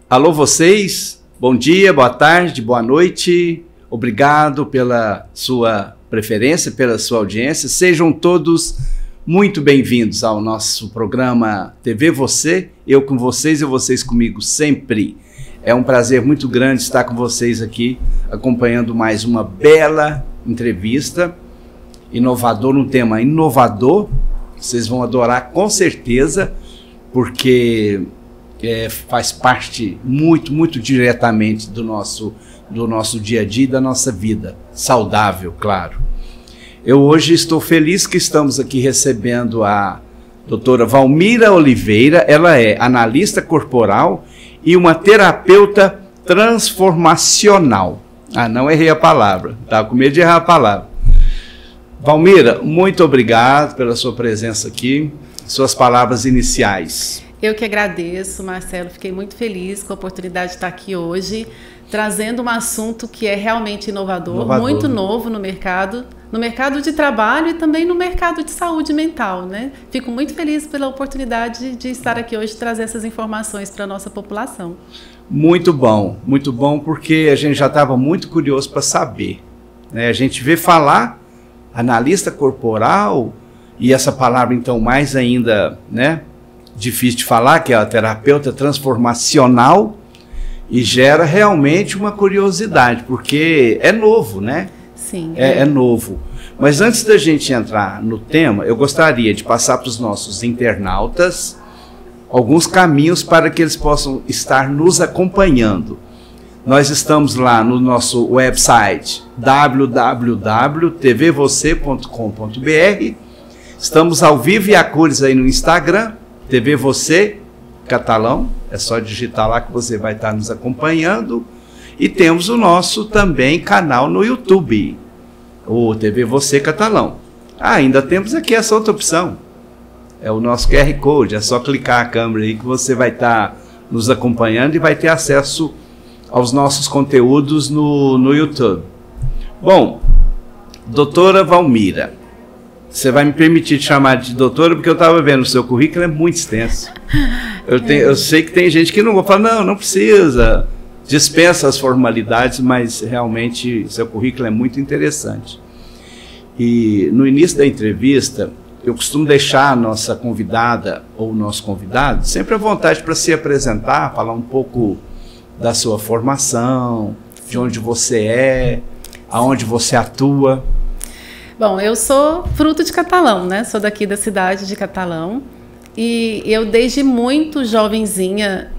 Alô vocês, bom dia, boa tarde, boa noite, obrigado pela sua preferência, pela sua audiência, sejam todos muito bem-vindos ao nosso programa TV Você, eu com vocês e vocês comigo sempre. É um prazer muito grande estar com vocês aqui, acompanhando mais uma bela entrevista, inovador, um tema inovador, vocês vão adorar com certeza, porque faz parte muito diretamente do nosso dia a dia e da nossa vida, saudável, claro. Eu hoje estou feliz que estamos aqui recebendo a doutora Valmira Oliveira, ela é analista corporal e uma terapeuta transformacional. Ah, não errei a palavra, estava com medo de errar a palavra. Valmira, muito obrigado pela sua presença aqui, suas palavras iniciais. Eu que agradeço, Marcelo, fiquei muito feliz com a oportunidade de estar aqui hoje, trazendo um assunto que é realmente inovador, muito novo no mercado de trabalho e também no mercado de saúde mental, né? Fico muito feliz pela oportunidade de estar aqui hoje e trazer essas informações para a nossa população. Muito bom, porque a gente já estava muito curioso para saber, né? A gente vê falar analista corporal e essa palavra então mais ainda, né? Difícil de falar, que é a terapeuta transformacional, e gera realmente uma curiosidade, porque é novo, né? Sim. É novo. Mas antes da gente entrar no tema, eu gostaria de passar para os nossos internautas alguns caminhos para que eles possam estar nos acompanhando. Nós estamos lá no nosso website www.tvvocê.com.br, estamos ao vivo e a cores aí no Instagram, TV Você Catalão, é só digitar lá que você vai estar nos acompanhando. E temos o nosso também canal no YouTube, o TV Você Catalão. Ainda temos aqui essa outra opção, é o nosso QR Code, é só clicar a câmera aí que você vai estar nos acompanhando e vai ter acesso aos nossos conteúdos no YouTube. Bom, doutora Valmira, você vai me permitir te chamar de doutora, porque eu estava vendo o seu currículo, é muito extenso. Eu sei que tem gente que não fala, não precisa, dispensa as formalidades, mas realmente seu currículo é muito interessante. E no início da entrevista, eu costumo deixar a nossa convidada ou o nosso convidado sempre à vontade para se apresentar, falar um pouco da sua formação, de onde você é, aonde você atua. Bom, eu sou fruto de Catalão, né? Sou daqui da cidade de Catalão e eu desde muito jovenzinha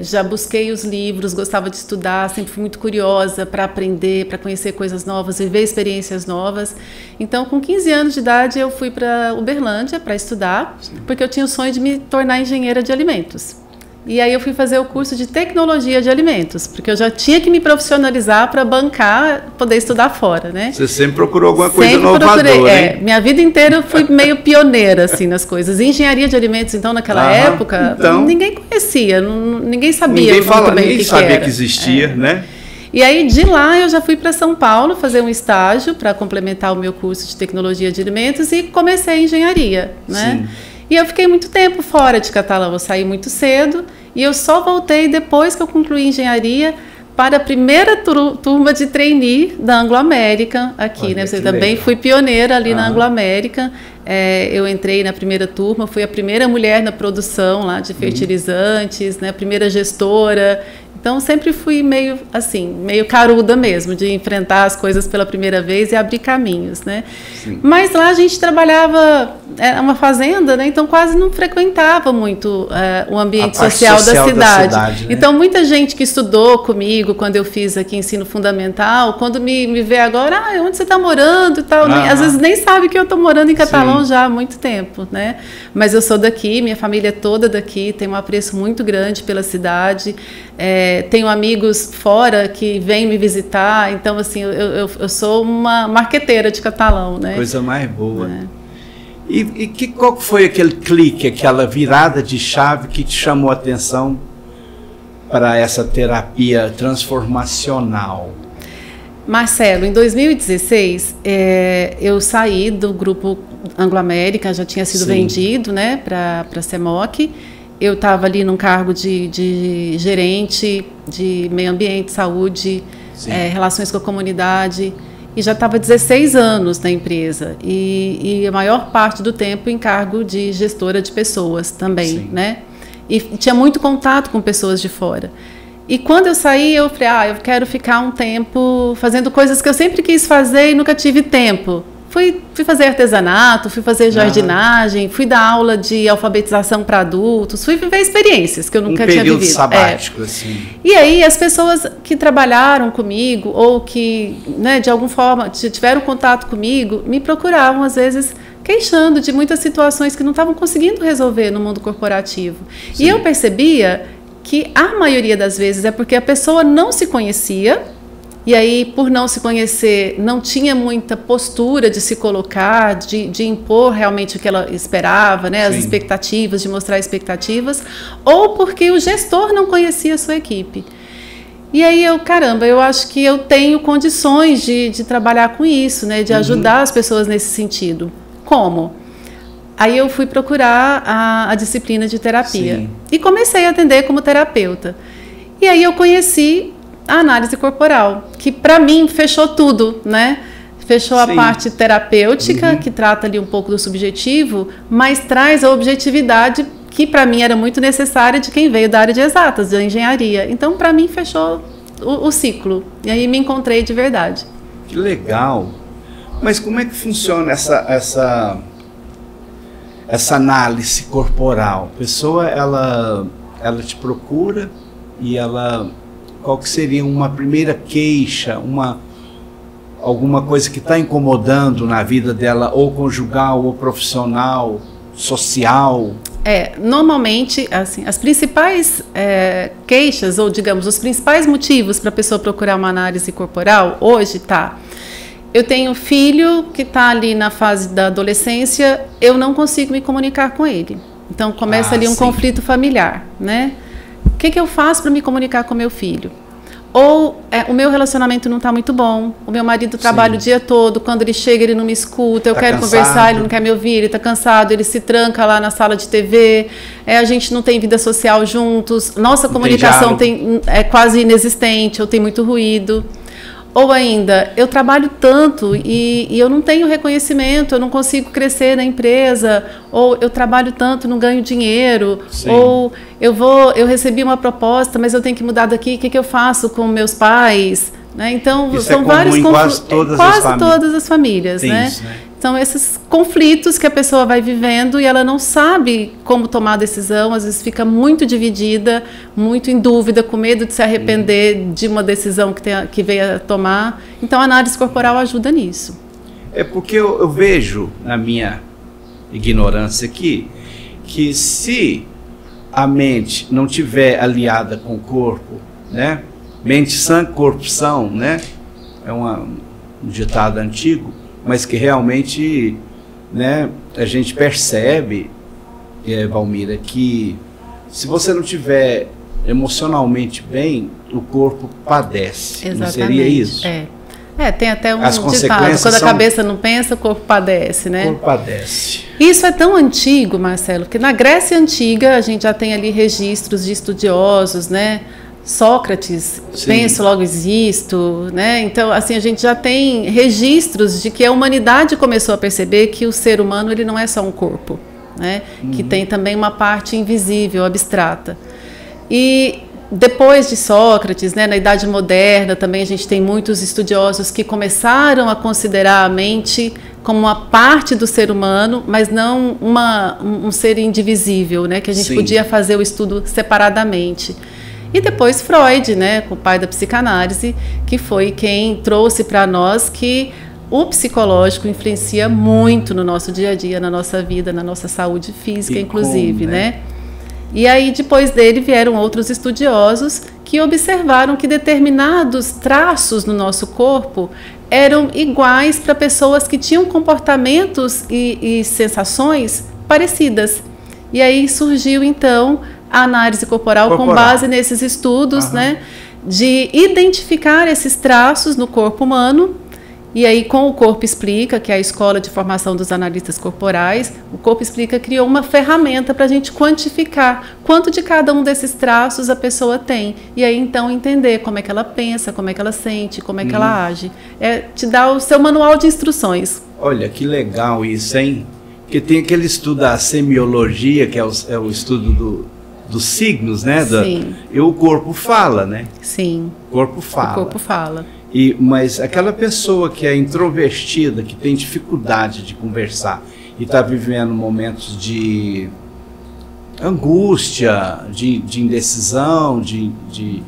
já busquei os livros, gostava de estudar, sempre fui muito curiosa para aprender, para conhecer coisas novas, viver experiências novas. Então, com 15 anos de idade, eu fui para Uberlândia para estudar, porque eu tinha o sonho de me tornar engenheira de alimentos. E aí eu fui fazer o curso de tecnologia de alimentos, porque eu já tinha que me profissionalizar para bancar, poder estudar fora, né? Você sempre procurou alguma coisa inovadora, hein? Minha vida inteira eu fui meio pioneira, assim, nas coisas. Engenharia de alimentos, então, naquela época, ninguém conhecia, ninguém sabia ninguém sabia que existia, né? E aí, de lá, eu já fui para São Paulo fazer um estágio para complementar o meu curso de tecnologia de alimentos e comecei a engenharia, né? Sim. E eu fiquei muito tempo fora de Catalão, eu saí muito cedo e eu só voltei depois que eu concluí engenharia para a primeira turma de trainee da Anglo-América aqui, olha, né? Você também legal. Fui pioneira ali na Anglo-América. Eu entrei na primeira turma, fui a primeira mulher na produção lá de fertilizantes, né? A primeira gestora. Então, sempre fui meio assim, meio caruda mesmo, de enfrentar as coisas pela primeira vez e abrir caminhos, né? Sim. Mas lá a gente trabalhava, era uma fazenda, né? Então quase não frequentava muito o ambiente social da cidade. Né? Então, muita gente que estudou comigo quando eu fiz aqui ensino fundamental, quando me vê agora, onde você está morando e tal, às vezes nem sabe que eu estou morando em Catalão. irmão já há muito tempo, né? Mas eu sou daqui, minha família é toda daqui, tenho um apreço muito grande pela cidade, tenho amigos fora que vêm me visitar, então assim, eu sou uma marqueteira de Catalão, né? Coisa mais boa. E qual foi aquele clique, aquela virada de chave que te chamou a atenção para essa terapia transformacional? Marcelo, em 2016, eu saí do grupo Anglo-América, já tinha sido vendido, né, para a CEMOC. Eu estava ali num cargo de gerente de meio ambiente, saúde, relações com a comunidade, e já estava 16 anos na empresa, e a maior parte do tempo em cargo de gestora de pessoas também, né? E tinha muito contato com pessoas de fora. E quando eu saí, eu falei, eu quero ficar um tempo fazendo coisas que eu sempre quis fazer e nunca tive tempo. Fui fazer artesanato, fui fazer jardinagem, fui dar aula de alfabetização para adultos, fui viver experiências que eu nunca tinha vivido. Um período sabático, assim. E aí as pessoas que trabalharam comigo ou que, né, de alguma forma tiveram contato comigo, me procuravam às vezes queixando de muitas situações que não estavam conseguindo resolver no mundo corporativo. E eu percebia que a maioria das vezes é porque a pessoa não se conhecia, e aí, por não se conhecer, não tinha muita postura de se colocar, de impor realmente o que ela esperava, né, as expectativas, de mostrar expectativas, ou porque o gestor não conhecia a sua equipe. E aí eu acho que eu tenho condições de trabalhar com isso, né, de ajudar as pessoas nesse sentido. Como? Aí eu fui procurar a disciplina de terapia e comecei a atender como terapeuta. E aí eu conheci a análise corporal, que para mim fechou tudo, né? Fechou a parte terapêutica, que trata ali um pouco do subjetivo, mas traz a objetividade que para mim era muito necessária de quem veio da área de exatas, da engenharia. Então, para mim, fechou o ciclo. E aí me encontrei de verdade. Que legal! Mas como é que funciona essa análise corporal? A pessoa, ela te procura e qual que seria uma primeira queixa, alguma coisa que está incomodando na vida dela, ou conjugal, ou profissional, social? Normalmente, assim, as principais queixas, ou digamos, os principais motivos para a pessoa procurar uma análise corporal, hoje eu tenho um filho que está ali na fase da adolescência, eu não consigo me comunicar com ele. Então começa ali um conflito familiar, né? O que eu faço para me comunicar com meu filho? Ou o meu relacionamento não está muito bom, o meu marido trabalha o dia todo, quando ele chega ele não me escuta, eu quero conversar, ele não quer me ouvir, ele está cansado, ele se tranca lá na sala de TV, a gente não tem vida social juntos, nossa comunicação é quase inexistente, ou tem muito ruído. Ou ainda, eu trabalho tanto e eu não tenho reconhecimento, eu não consigo crescer na empresa, ou eu trabalho tanto, não ganho dinheiro, ou eu recebi uma proposta, mas eu tenho que mudar daqui, o que eu faço com meus pais? Né? Então, isso são vários conflitos. Quase todas as famílias, né? Isso, né? São esses conflitos que a pessoa vai vivendo e ela não sabe como tomar a decisão, às vezes fica muito dividida, muito em dúvida, com medo de se arrepender de uma decisão que veio a tomar. Então, a análise corporal ajuda nisso. É porque eu vejo, na minha ignorância aqui, que se a mente não tiver aliada com o corpo, né? Mente sã, corpo são, né? É um ditado antigo, mas que realmente, né, a gente percebe, Valmira, que se você não tiver emocionalmente bem, o corpo padece. Exatamente. Não seria isso? Tem até um ditado, quando a cabeça não pensa, o corpo padece, né? O corpo padece. Isso é tão antigo, Marcelo, que na Grécia Antiga a gente já tem ali registros de estudiosos, né? Sócrates, penso, logo existo, né? Então, assim, a gente já tem registros de que a humanidade começou a perceber que o ser humano ele não é só um corpo, né? Que tem também uma parte invisível, abstrata. E depois de Sócrates, né, na Idade Moderna, também a gente tem muitos estudiosos que começaram a considerar a mente como uma parte do ser humano, mas não um ser indivisível, né? Que a gente podia fazer o estudo separadamente. E depois Freud, né, o pai da psicanálise, que foi quem trouxe para nós que o psicológico influencia muito no nosso dia a dia, na nossa vida, na nossa saúde física, inclusive, né? E aí, depois dele, vieram outros estudiosos que observaram que determinados traços no nosso corpo eram iguais para pessoas que tinham comportamentos e sensações parecidas. E aí surgiu, então, a análise corporal. Com base nesses estudos, né, de identificar esses traços no corpo humano. E aí, com o Corpo Explica, que é a escola de formação dos analistas corporais, o Corpo Explica criou uma ferramenta para a gente quantificar quanto de cada um desses traços a pessoa tem. E aí, então, entender como é que ela pensa, como é que ela sente, como é que ela age. Te dá o seu manual de instruções. Olha, que legal isso, hein? Porque tem aquele estudo da semiologia, que é o estudo dos signos, né? Sim. E o corpo fala, né? Sim. O corpo fala. O corpo fala. Mas aquela pessoa que é introvertida, que tem dificuldade de conversar e está vivendo momentos de angústia, de indecisão, de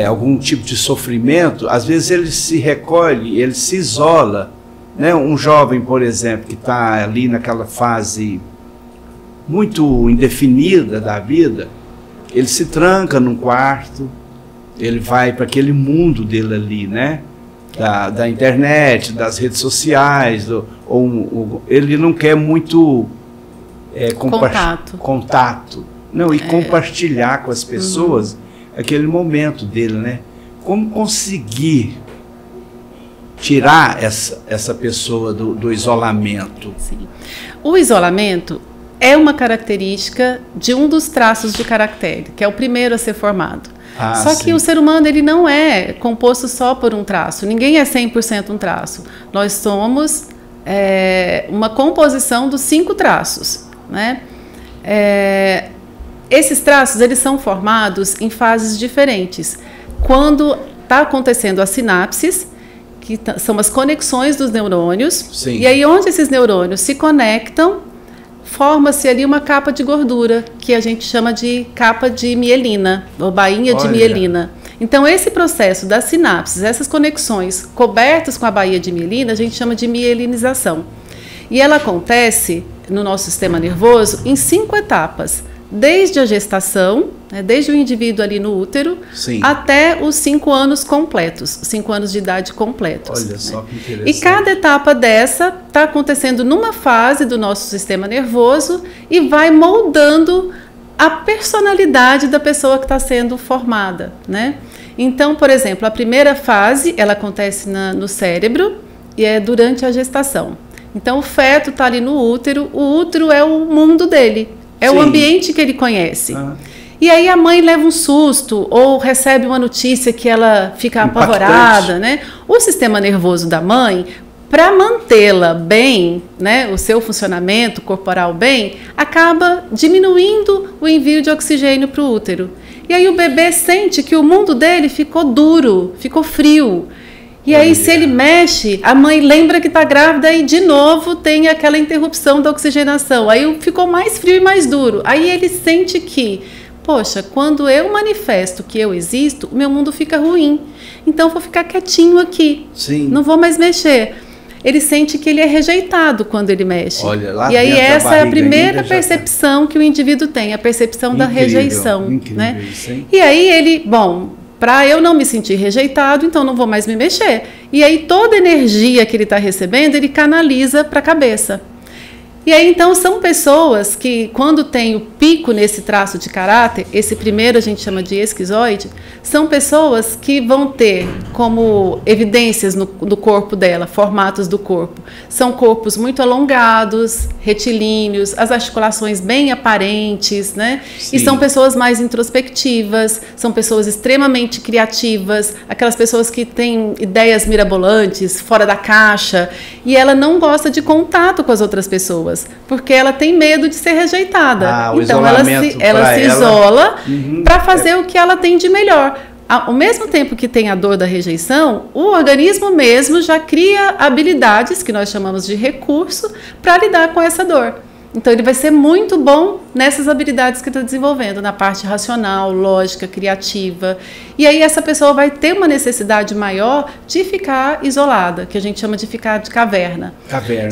algum tipo de sofrimento, às vezes ele se recolhe, ele se isola, né? Um jovem, por exemplo, que está ali naquela fase muito indefinida da vida, ele se tranca num quarto, ele vai para aquele mundo dele ali, né? Da internet, das redes sociais, ele não quer muito contato. Não, e compartilhar com as pessoas aquele momento dele, né? Como conseguir tirar essa pessoa do isolamento? Sim. O isolamento é uma característica de um dos traços de caractere, que é o primeiro a ser formado. Só que o ser humano, ele não é composto só por um traço. Ninguém é 100% um traço. Nós somos uma composição dos 5 traços, né? Esses traços, eles são formados em fases diferentes. Quando está acontecendo as sinapses, que são as conexões dos neurônios, sim, e aí onde esses neurônios se conectam, forma-se ali uma capa de gordura, que a gente chama de capa de mielina, ou bainha de mielina. Então, esse processo das sinapses, essas conexões cobertas com a bainha de mielina, a gente chama de mielinização. E ela acontece no nosso sistema nervoso em 5 etapas. Desde a gestação, né, desde o indivíduo ali no útero, sim, até os 5 anos completos, 5 anos de idade completos. Olha só, que interessante. E cada etapa dessa está acontecendo numa fase do nosso sistema nervoso e vai moldando a personalidade da pessoa que está sendo formada, né? Então, por exemplo, a primeira fase, ela acontece no cérebro e é durante a gestação. Então, o feto está ali no útero, o útero é o mundo dele. É, sim, o ambiente que ele conhece. E aí a mãe leva um susto ou recebe uma notícia que ela fica apavorada, né? O sistema nervoso da mãe, para mantê-la bem, né, o seu funcionamento corporal bem, acaba diminuindo o envio de oxigênio para o útero. E aí o bebê sente que o mundo dele ficou duro, ficou frio. E aí, se ele mexe, a mãe lembra que está grávida e, de novo, tem aquela interrupção da oxigenação. Aí ficou mais frio e mais duro. Aí ele sente que, poxa, quando eu manifesto que eu existo, o meu mundo fica ruim. Então, vou ficar quietinho aqui. Sim. Não vou mais mexer. Ele sente que ele é rejeitado quando ele mexe. Olha, lá e aí essa é a primeira percepção que o indivíduo tem, a percepção da rejeição. Incrível, né? Sim. E aí ele, para eu não me sentir rejeitado, então não vou mais me mexer. E aí toda a energia que ele está recebendo, ele canaliza para a cabeça. E aí então são pessoas que, quando tem o pico nesse traço de caráter, esse primeiro a gente chama de esquizoide, são pessoas que vão ter como evidências no corpo dela, formatos do corpo. São corpos muito alongados, retilíneos, as articulações bem aparentes, né? Sim. E são pessoas mais introspectivas, são pessoas extremamente criativas, aquelas pessoas que têm ideias mirabolantes, fora da caixa, e ela não gosta de contato com as outras pessoas, porque ela tem medo de ser rejeitada. Então ela se isola para fazer o que ela tem de melhor. Ao mesmo tempo que tem a dor da rejeição, o organismo mesmo já cria habilidades, que nós chamamos de recurso, para lidar com essa dor. Então ele vai ser muito bom nessas habilidades que está desenvolvendo, na parte racional, lógica, criativa. E aí essa pessoa vai ter uma necessidade maior de ficar isolada, que a gente chama de ficar de caverna.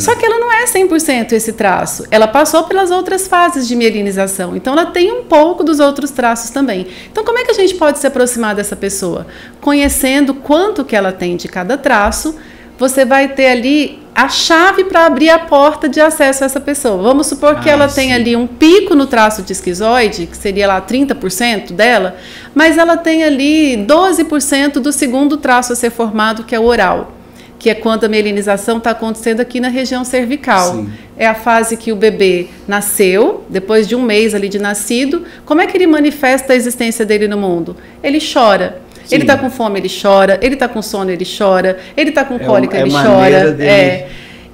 Só que ela não é 100% esse traço. Ela passou pelas outras fases de mielinização. Então ela tem um pouco dos outros traços também. Então como é que a gente pode se aproximar dessa pessoa? Conhecendo quanto que ela tem de cada traço, você vai ter ali a chave para abrir a porta de acesso a essa pessoa. Vamos supor que ela tem ali um pico no traço de esquizoide, que seria lá 30% dela, mas ela tem ali 12% do segundo traço a ser formado, que é o oral, que é quando a mielinização está acontecendo aqui na região cervical. Sim. É a fase que o bebê nasceu, depois de um mês ali de nascido. Como é que ele manifesta a existência dele no mundo? Ele chora. Sim. Ele está com fome, ele chora. Ele está com sono, ele chora. Ele está com cólica, ele chora.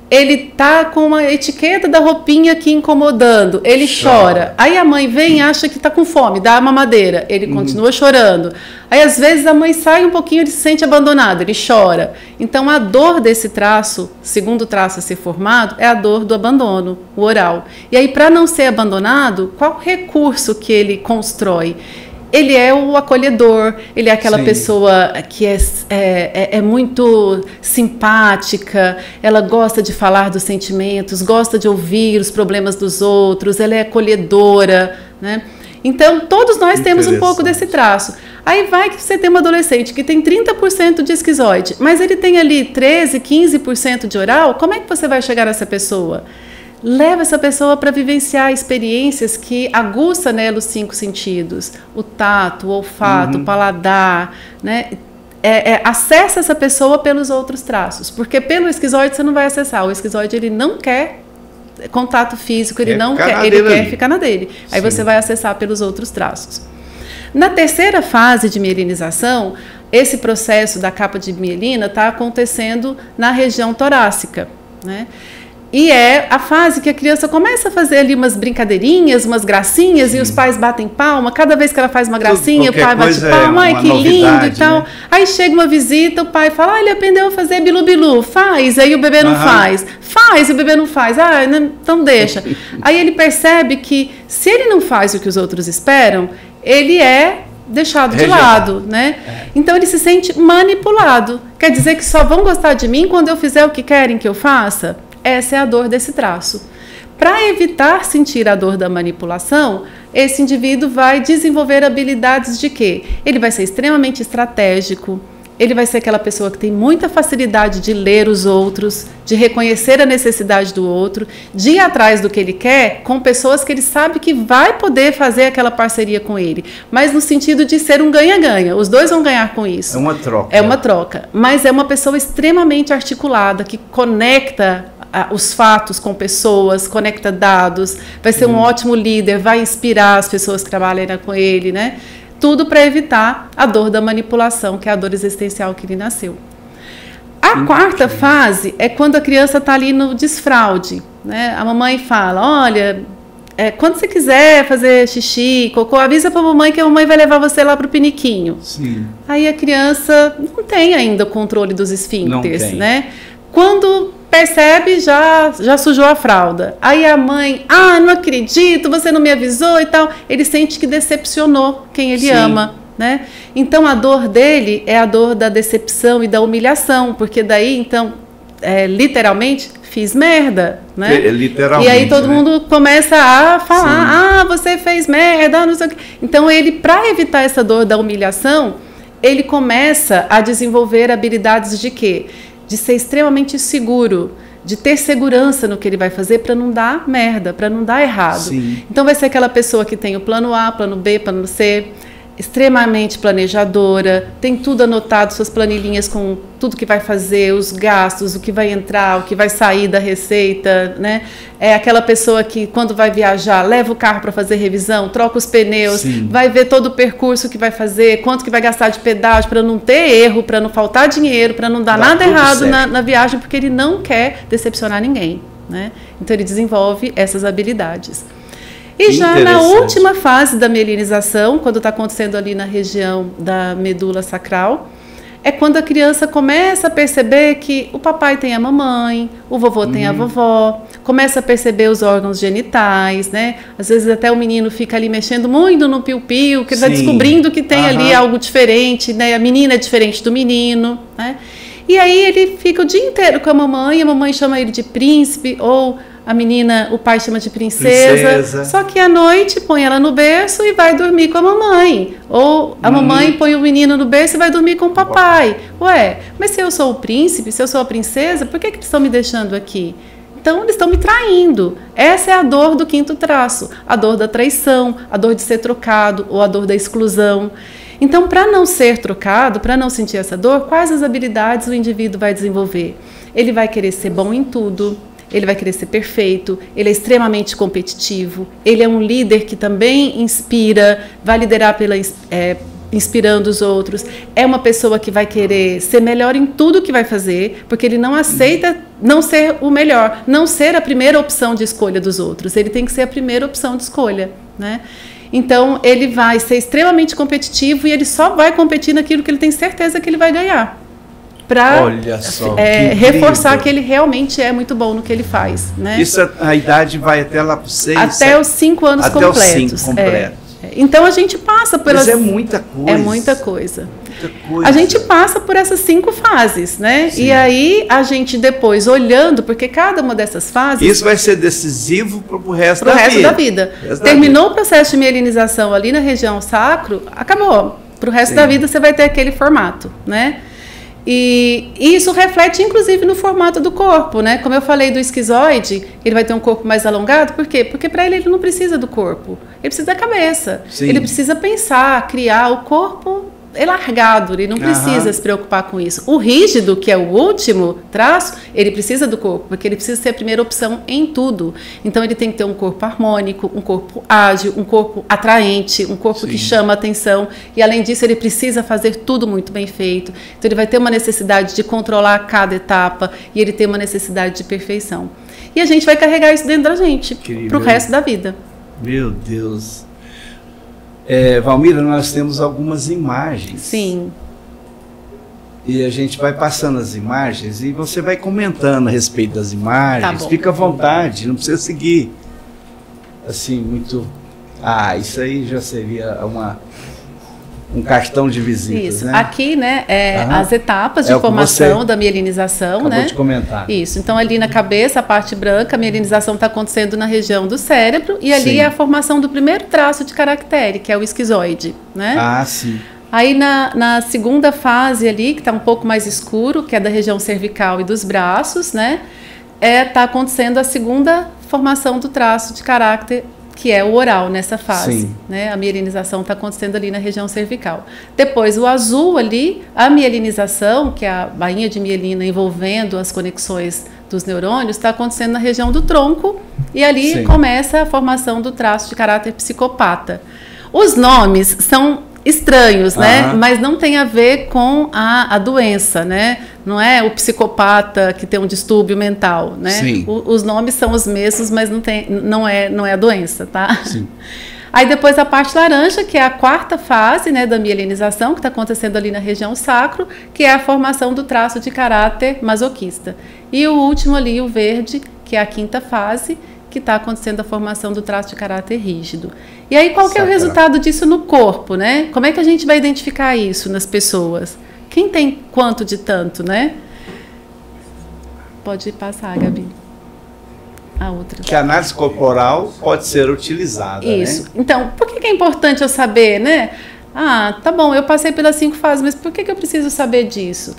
Ele está com uma etiqueta da roupinha aqui incomodando. Ele chora. Aí a mãe vem e acha que está com fome, dá a mamadeira. Ele continua chorando. Aí às vezes a mãe sai um pouquinho, ele se sente abandonado, ele chora. Então a dor desse traço, segundo traço a ser formado, é a dor do abandono, o oral. E aí para não ser abandonado, qual recurso que ele constrói? Ele é o acolhedor, ele é aquela pessoa que é muito simpática, ela gosta de falar dos sentimentos, gosta de ouvir os problemas dos outros, ela é acolhedora, né? Então, todos nós temos um pouco desse traço. Aí vai que você tem um adolescente que tem 30% de esquizoide, mas ele tem ali 13%, 15% de oral, como é que você vai chegar nessa pessoa? Leva essa pessoa para vivenciar experiências que aguçam nela os 5 sentidos. O tato, o olfato, o paladar, né? Acessa essa pessoa pelos outros traços. Porque pelo esquizoide você não vai acessar. O esquizoide ele não quer contato físico, ele não quer, ele quer ficar na dele. Aí você vai acessar pelos outros traços. Na terceira fase de mielinização, esse processo da capa de mielina está acontecendo na região torácica, né? E é a fase que a criança começa a fazer ali umas brincadeirinhas, umas gracinhas, e os pais batem palma. Cada vez que ela faz uma gracinha, o pai bate palma. Ai, que lindo e tal. Né? Aí chega uma visita, o pai fala, ele aprendeu a fazer bilu-bilu, faz. Aí o bebê não faz. Faz, o bebê não faz. Ah, não, então deixa. Aí ele percebe que se ele não faz o que os outros esperam, ele é deixado de lado, né? Então ele se sente manipulado. Quer dizer que só vão gostar de mim quando eu fizer o que querem que eu faça? Essa é a dor desse traço. Para evitar sentir a dor da manipulação, esse indivíduo vai desenvolver habilidades de quê? Ele vai ser extremamente estratégico, ele vai ser aquela pessoa que tem muita facilidade de ler os outros, de reconhecer a necessidade do outro, de ir atrás do que ele quer com pessoas que ele sabe que vai poder fazer aquela parceria com ele, mas no sentido de ser um ganha-ganha. Os dois vão ganhar com isso. É uma troca. É uma troca, mas é uma pessoa extremamente articulada, que conecta os fatos com pessoas, conecta dados, vai ser um ótimo líder, vai inspirar as pessoas que trabalham com ele, né? Tudo para evitar a dor da manipulação, que é a dor existencial que ele nasceu. A quarta fase é quando a criança está ali no desfraude, né? A mamãe fala, olha, quando você quiser fazer xixi, cocô, avisa para a mamãe que a mamãe vai levar você lá para o piniquinho. Sim. Aí a criança não tem ainda o controle dos esfíncteres, né? Quando percebe, já sujou a fralda. Aí a mãe, não acredito, você não me avisou e tal. Ele sente que decepcionou quem ele ama, né? Então a dor dele é a dor da decepção e da humilhação, porque daí, então, literalmente, fiz merda, né? Literalmente. E aí todo mundo começa a falar, você fez merda, não sei o quê. Então ele, para evitar essa dor da humilhação, ele começa a desenvolver habilidades de quê? De ser extremamente seguro, de ter segurança no que ele vai fazer para não dar merda, para não dar errado. Sim. Então vai ser aquela pessoa que tem o plano A, plano B, plano C, extremamente planejadora, tem tudo anotado, suas planilhinhas com tudo que vai fazer, os gastos, o que vai entrar, o que vai sair da receita, né? É aquela pessoa que quando vai viajar, leva o carro para fazer revisão, troca os pneus, vai ver todo o percurso que vai fazer, quanto que vai gastar de pedágio para não ter erro, para não faltar dinheiro, para não dar nada errado na viagem, porque ele não quer decepcionar ninguém, né? Então ele desenvolve essas habilidades. E já na última fase da mielinização, quando está acontecendo ali na região da medula sacral, é quando a criança começa a perceber que o papai tem a mamãe, o vovô tem a vovó, começa a perceber os órgãos genitais, né? Às vezes até o menino fica ali mexendo muito no piu-piu, que ele vai descobrindo que tem ali algo diferente, né? A menina é diferente do menino, né? E aí ele fica o dia inteiro com a mamãe chama ele de príncipe, ou a menina, o pai chama de princesa. Só que à noite põe ela no berço e vai dormir com a mamãe. Ou a mamãe põe o menino no berço e vai dormir com o papai. Ué, mas se eu sou o príncipe, se eu sou a princesa, por que eles estão me deixando aqui? Então, eles estão me traindo. Essa é a dor do quinto traço. A dor da traição, a dor de ser trocado ou a dor da exclusão. Então, para não ser trocado, para não sentir essa dor, quais as habilidades o indivíduo vai desenvolver? Ele vai querer ser bom em tudo. Ele vai querer ser perfeito, ele é extremamente competitivo, ele é um líder que também inspira, vai liderar inspirando os outros, é uma pessoa que vai querer ser melhor em tudo que vai fazer, porque ele não aceita não ser o melhor, não ser a primeira opção de escolha dos outros, ele tem que ser a primeira opção de escolha, né? Então, ele vai ser extremamente competitivo e ele só vai competir naquilo que ele tem certeza que ele vai ganhar. Para reforçar que ele realmente é muito bom no que ele faz, né? Isso, a idade vai até lá para os 6? Até os 5 anos até completos. Até os 5 completos. Então a gente passa pelas... Mas é muita coisa. É muita coisa. A gente passa por essas 5 fases, né? Sim. E aí a gente depois olhando, porque cada uma dessas fases... Isso vai ser decisivo para o resto da vida. Terminou o processo de mielinização ali na região sacro, acabou. Para o resto da vida você vai ter aquele formato, né? E isso reflete, inclusive, no formato do corpo, né? Como eu falei do esquizoide, ele vai ter um corpo mais alongado, por quê? Porque para ele não precisa do corpo, ele precisa da cabeça. Sim. Ele precisa pensar, criar o corpo largado, ele não precisa se preocupar com isso. O rígido, que é o último traço, ele precisa do corpo, porque ele precisa ser a primeira opção em tudo. Então ele tem que ter um corpo harmônico, um corpo ágil, um corpo atraente, um corpo que chama a atenção, e além disso ele precisa fazer tudo muito bem feito. Então ele vai ter uma necessidade de controlar cada etapa, e ele tem uma necessidade de perfeição. E a gente vai carregar isso dentro da gente, para o resto da vida. Meu Deus! Valmira, nós temos algumas imagens. Sim. E a gente vai passando as imagens e você vai comentando a respeito das imagens. Tá, fica à vontade, não precisa seguir assim muito... isso aí já seria um cartão de visitas, isso. Né? Aqui, né, as etapas de formação da mielinização, né? De comentar. Isso. Então, ali na cabeça, a parte branca, a mielinização está acontecendo na região do cérebro, e ali é a formação do primeiro traço de caractere, que é o esquizoide, né? Sim. Aí, na segunda fase ali, que está um pouco mais escuro, que é da região cervical e dos braços, né? Está acontecendo a segunda formação do traço de caráter, que é o oral nessa fase, né? A mielinização está acontecendo ali na região cervical. Depois, o azul ali, a mielinização, que é a bainha de mielina envolvendo as conexões dos neurônios, está acontecendo na região do tronco, e ali começa a formação do traço de caráter psicopata. Os nomes são estranhos, né? Mas não tem a ver com a doença, né? Não é o psicopata que tem um distúrbio mental, né? Os nomes são os mesmos, mas não é a doença, tá? Sim. Aí depois a parte laranja, que é a quarta fase, né, da mielinização, que está acontecendo ali na região sacro, que é a formação do traço de caráter masoquista. E o último ali, o verde, que é a quinta fase, que está acontecendo a formação do traço de caráter rígido. E aí, qual que é o resultado disso no corpo, né? Como é que a gente vai identificar isso nas pessoas? Quem tem quanto de tanto, né? Pode passar, Gabi. A outra. Que a análise corporal pode ser utilizada, isso. Né? Então, por que é importante eu saber, né? Tá bom, eu passei pelas 5 fases, mas por que eu preciso saber disso?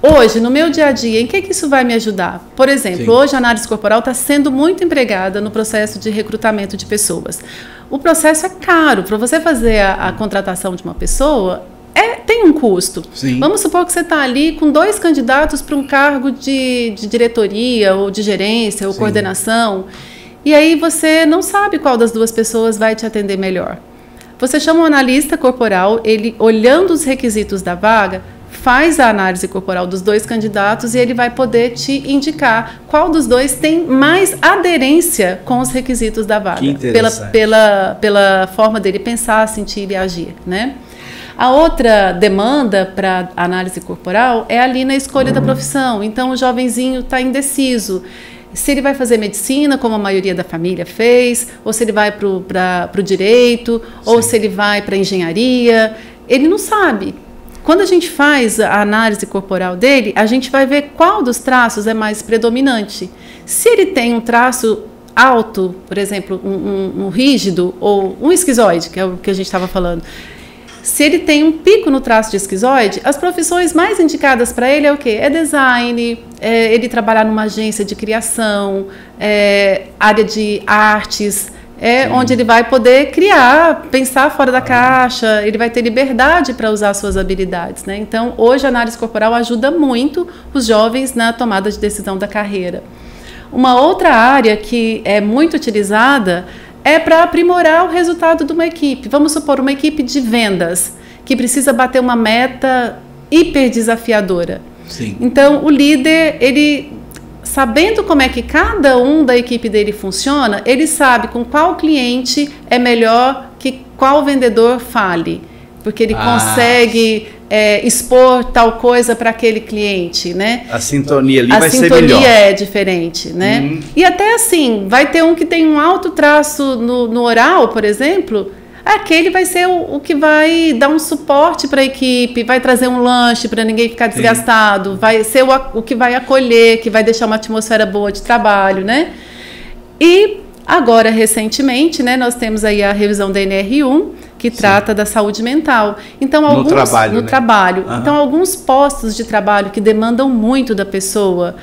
Hoje, no meu dia a dia, em que isso vai me ajudar? Por exemplo, hoje a análise corporal está sendo muito empregada no processo de recrutamento de pessoas. O processo é caro. Para você fazer a contratação de uma pessoa, tem um custo. Vamos supor que você está ali com 2 candidatos para um cargo de diretoria, ou de gerência, ou coordenação, e aí você não sabe qual das 2 pessoas vai te atender melhor. Você chama um analista corporal, ele, olhando os requisitos da vaga, faz a análise corporal dos 2 candidatos e ele vai poder te indicar qual dos 2 tem mais aderência com os requisitos da vaga, pela forma dele pensar, sentir e agir, né? A outra demanda para análise corporal é ali na escolha da profissão. Então, o jovenzinho está indeciso. se ele vai fazer medicina, como a maioria da família fez, ou se ele vai para o direito, ou se ele vai para a engenharia. Ele não sabe. Quando a gente faz a análise corporal dele, a gente vai ver qual dos traços é mais predominante. Se ele tem um traço alto, por exemplo, um rígido ou um esquizoide, que é o que a gente estava falando, se ele tem um pico no traço de esquizoide, as profissões mais indicadas para ele é o quê? É design, ele trabalhar numa agência de criação, área de artes, onde ele vai poder criar, pensar fora da caixa, ele vai ter liberdade para usar suas habilidades, né? Então, hoje a análise corporal ajuda muito os jovens na tomada de decisão da carreira. Uma outra área que é muito utilizada é para aprimorar o resultado de uma equipe. Vamos supor, uma equipe de vendas que precisa bater uma meta hiper desafiadora. Sim. Então, o líder, ele, sabendo como é que cada um da equipe dele funciona, ele sabe com qual cliente é melhor que qual vendedor fale. Porque ele consegue expor tal coisa para aquele cliente, né? A sintonia ali vai ser melhor. A sintonia é diferente, né? E até assim, vai ter um que tem um alto traço no oral, por exemplo, aquele vai ser o que vai dar um suporte para a equipe, vai trazer um lanche para ninguém ficar desgastado, vai ser o que vai acolher, que vai deixar uma atmosfera boa de trabalho, né? E agora, recentemente, né, nós temos aí a revisão da NR1, que trata da saúde mental. Então, no trabalho. Então, alguns postos de trabalho que demandam muito da pessoa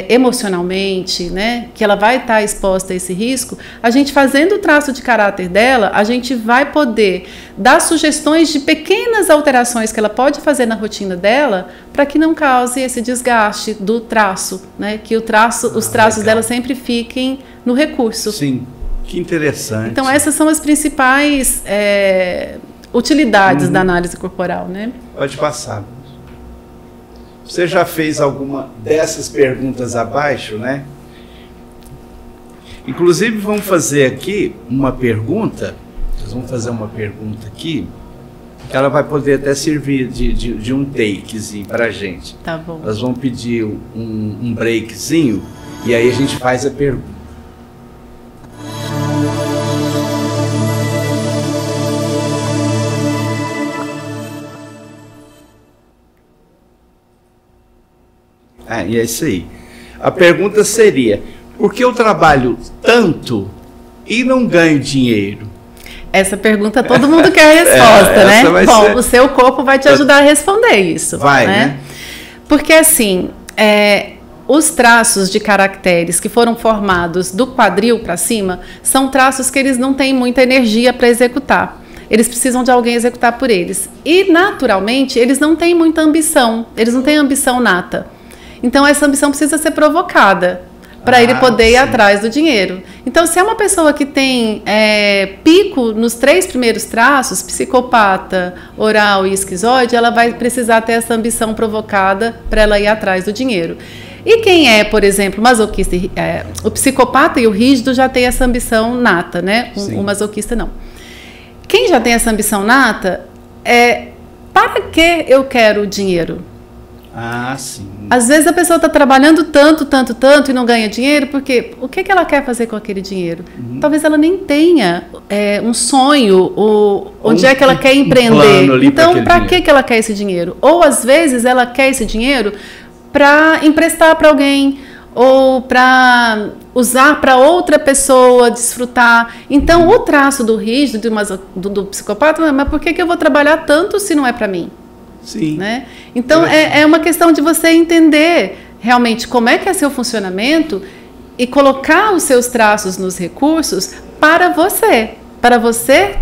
emocionalmente, né, que ela vai estar exposta a esse risco, a gente fazendo o traço de caráter dela, a gente vai poder dar sugestões de pequenas alterações que ela pode fazer na rotina dela para que não cause esse desgaste do traço, né, que os traços dela sempre fiquem no recurso. Sim. Que interessante. Então, essas são as principais utilidades da análise corporal, né? Pode passar. Você já fez alguma dessas perguntas abaixo, né? Inclusive, vamos fazer aqui uma pergunta. Nós vamos fazer uma pergunta aqui, que ela vai poder até servir de um takezinho para a gente. Tá bom. Nós vamos pedir um breakzinho e aí a gente faz a pergunta. E é isso aí. A pergunta seria: por que eu trabalho tanto e não ganho dinheiro? Essa pergunta todo mundo quer a resposta, né? Bom, o seu corpo vai te ajudar a responder isso. Vai, né? Porque assim, os traços de caracteres que foram formados do quadril para cima são traços que eles não têm muita energia para executar. Eles precisam de alguém executar por eles. E, naturalmente, eles não têm muita ambição. Eles não têm ambição nata. Então, essa ambição precisa ser provocada para ele poder ir atrás do dinheiro. Então, se é uma pessoa que tem pico nos 3 primeiros traços, psicopata, oral e esquizoide, ela vai precisar ter essa ambição provocada para ela ir atrás do dinheiro. E quem é, por exemplo, masoquista, o psicopata e o rígido já tem essa ambição nata, né? O masoquista não. Quem já tem essa ambição nata, para que eu quero dinheiro? Sim. Às vezes a pessoa está trabalhando tanto e não ganha dinheiro, porque o que ela quer fazer com aquele dinheiro? Talvez ela nem tenha um sonho, onde é que ela quer empreender. Então, para que ela quer esse dinheiro? Ou às vezes ela quer esse dinheiro para emprestar para alguém, ou para usar para outra pessoa desfrutar. Então, o traço do rígido, do psicopata, mas por que eu vou trabalhar tanto se não é para mim? Sim. Né? Então, é uma questão de você entender realmente como é que é seu funcionamento e colocar os seus traços nos recursos para você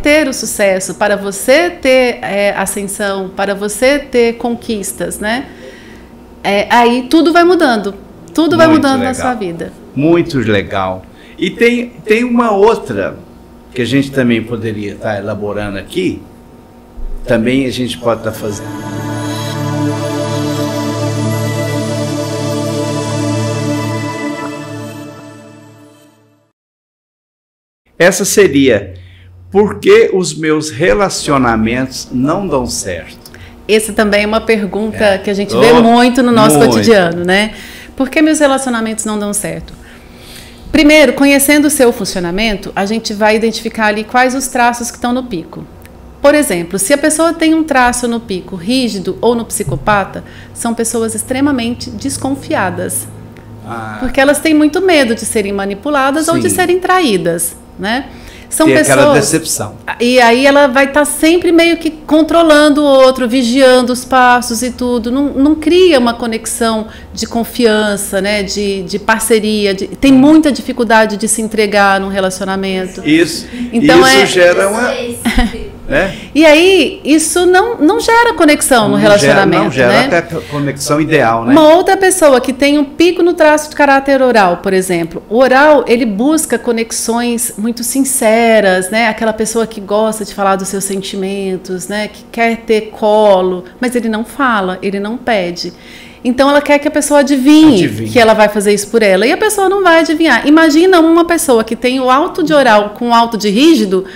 ter o sucesso, para você ter ascensão, para você ter conquistas, né? Aí tudo vai mudando. Tudo vai mudando na sua vida. Muito legal. E tem uma outra que a gente também poderia estar elaborando aqui. Também a gente pode estar fazendo. Essa seria: por que os meus relacionamentos não dão certo? Essa também é uma pergunta que a gente vê muito no nosso cotidiano, né? Por que meus relacionamentos não dão certo? Primeiro, conhecendo o seu funcionamento, a gente vai identificar ali quais os traços que estão no pico. Por exemplo, se a pessoa tem um traço no pico rígido ou no psicopata, são pessoas extremamente desconfiadas. Porque elas têm muito medo de serem manipuladas ou de serem traídas, né? São tem pessoas, aquela decepção. E aí ela vai estar sempre meio que controlando o outro, vigiando os passos e tudo. Não cria uma conexão de confiança, né? De parceria. Tem muita dificuldade de se entregar num relacionamento. Isso. Então, isso gera uma... E aí, isso não gera conexão no relacionamento. Não gera né? até a conexão ideal, né? Uma outra pessoa que tem um pico no traço de caráter oral, por exemplo. O oral, ele busca conexões muito sinceras, né? Aquela pessoa que gosta de falar dos seus sentimentos, né? Que quer ter colo, mas ele não fala, ele não pede. Então ela quer que a pessoa adivinhe que ela vai fazer isso por ela. E a pessoa não vai adivinhar. Imagina uma pessoa que tem o alto de oral com o alto de rígido,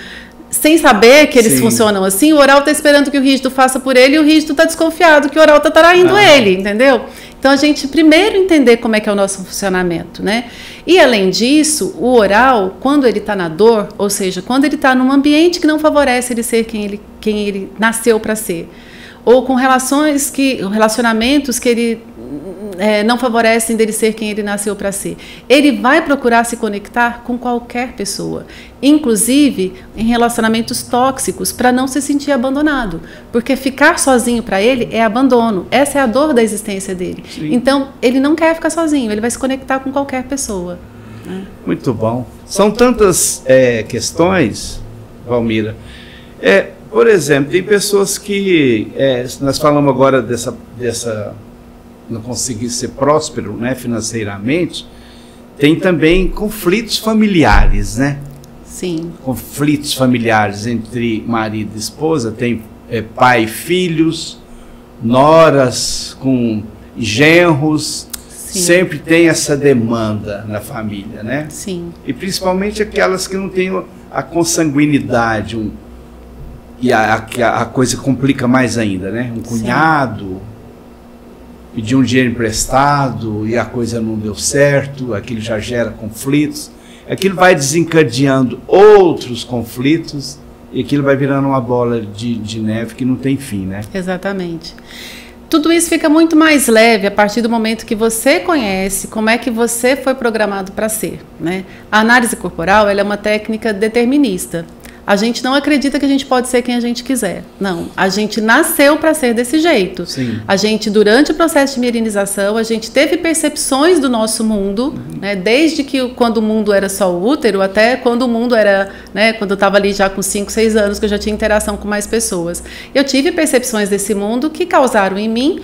sem saber que eles funcionam assim. O oral está esperando que o rígido faça por ele e o rígido está desconfiado que o oral está traindo ele, entendeu? Então a gente primeiro entender como é que é o nosso funcionamento, né? E além disso, o oral, quando ele está na dor, ou seja, quando ele está num ambiente que não favorece ele ser quem ele nasceu para ser, ou com relacionamentos que ele não favorecem dele ser quem ele nasceu para ser. Ele vai procurar se conectar com qualquer pessoa, inclusive em relacionamentos tóxicos, para não se sentir abandonado, porque ficar sozinho para ele é abandono. Essa é a dor da existência dele. Sim. Então, ele não quer ficar sozinho, ele vai se conectar com qualquer pessoa. Né? Muito bom. São tantas questões, Valmira. Por exemplo, tem pessoas que, nós falamos agora dessa não conseguir ser próspero, né, financeiramente, tem também conflitos familiares, né? Sim. Conflitos familiares entre marido e esposa, tem pai e filhos, noras com genros, sim, sempre tem essa demanda na família, né? Sim. E principalmente aquelas que não têm a consanguinidade, e a coisa complica mais ainda, né? Um cunhado pediu um dinheiro emprestado e a coisa não deu certo, aquilo já gera conflitos, aquilo vai desencadeando outros conflitos e aquilo vai virando uma bola de neve que não tem fim, né? Exatamente. Tudo isso fica muito mais leve a partir do momento que você conhece como é que você foi programado para ser, né? A análise corporal, ela é uma técnica determinista. A gente não acredita que a gente pode ser quem a gente quiser. Não, a gente nasceu para ser desse jeito. Sim. A gente, durante o processo de mirinização, a gente teve percepções do nosso mundo, né, desde que quando o mundo era só o útero, até quando o mundo era, né, quando eu estava ali já com 5, 6 anos, que eu já tinha interação com mais pessoas. Eu tive percepções desse mundo que causaram em mim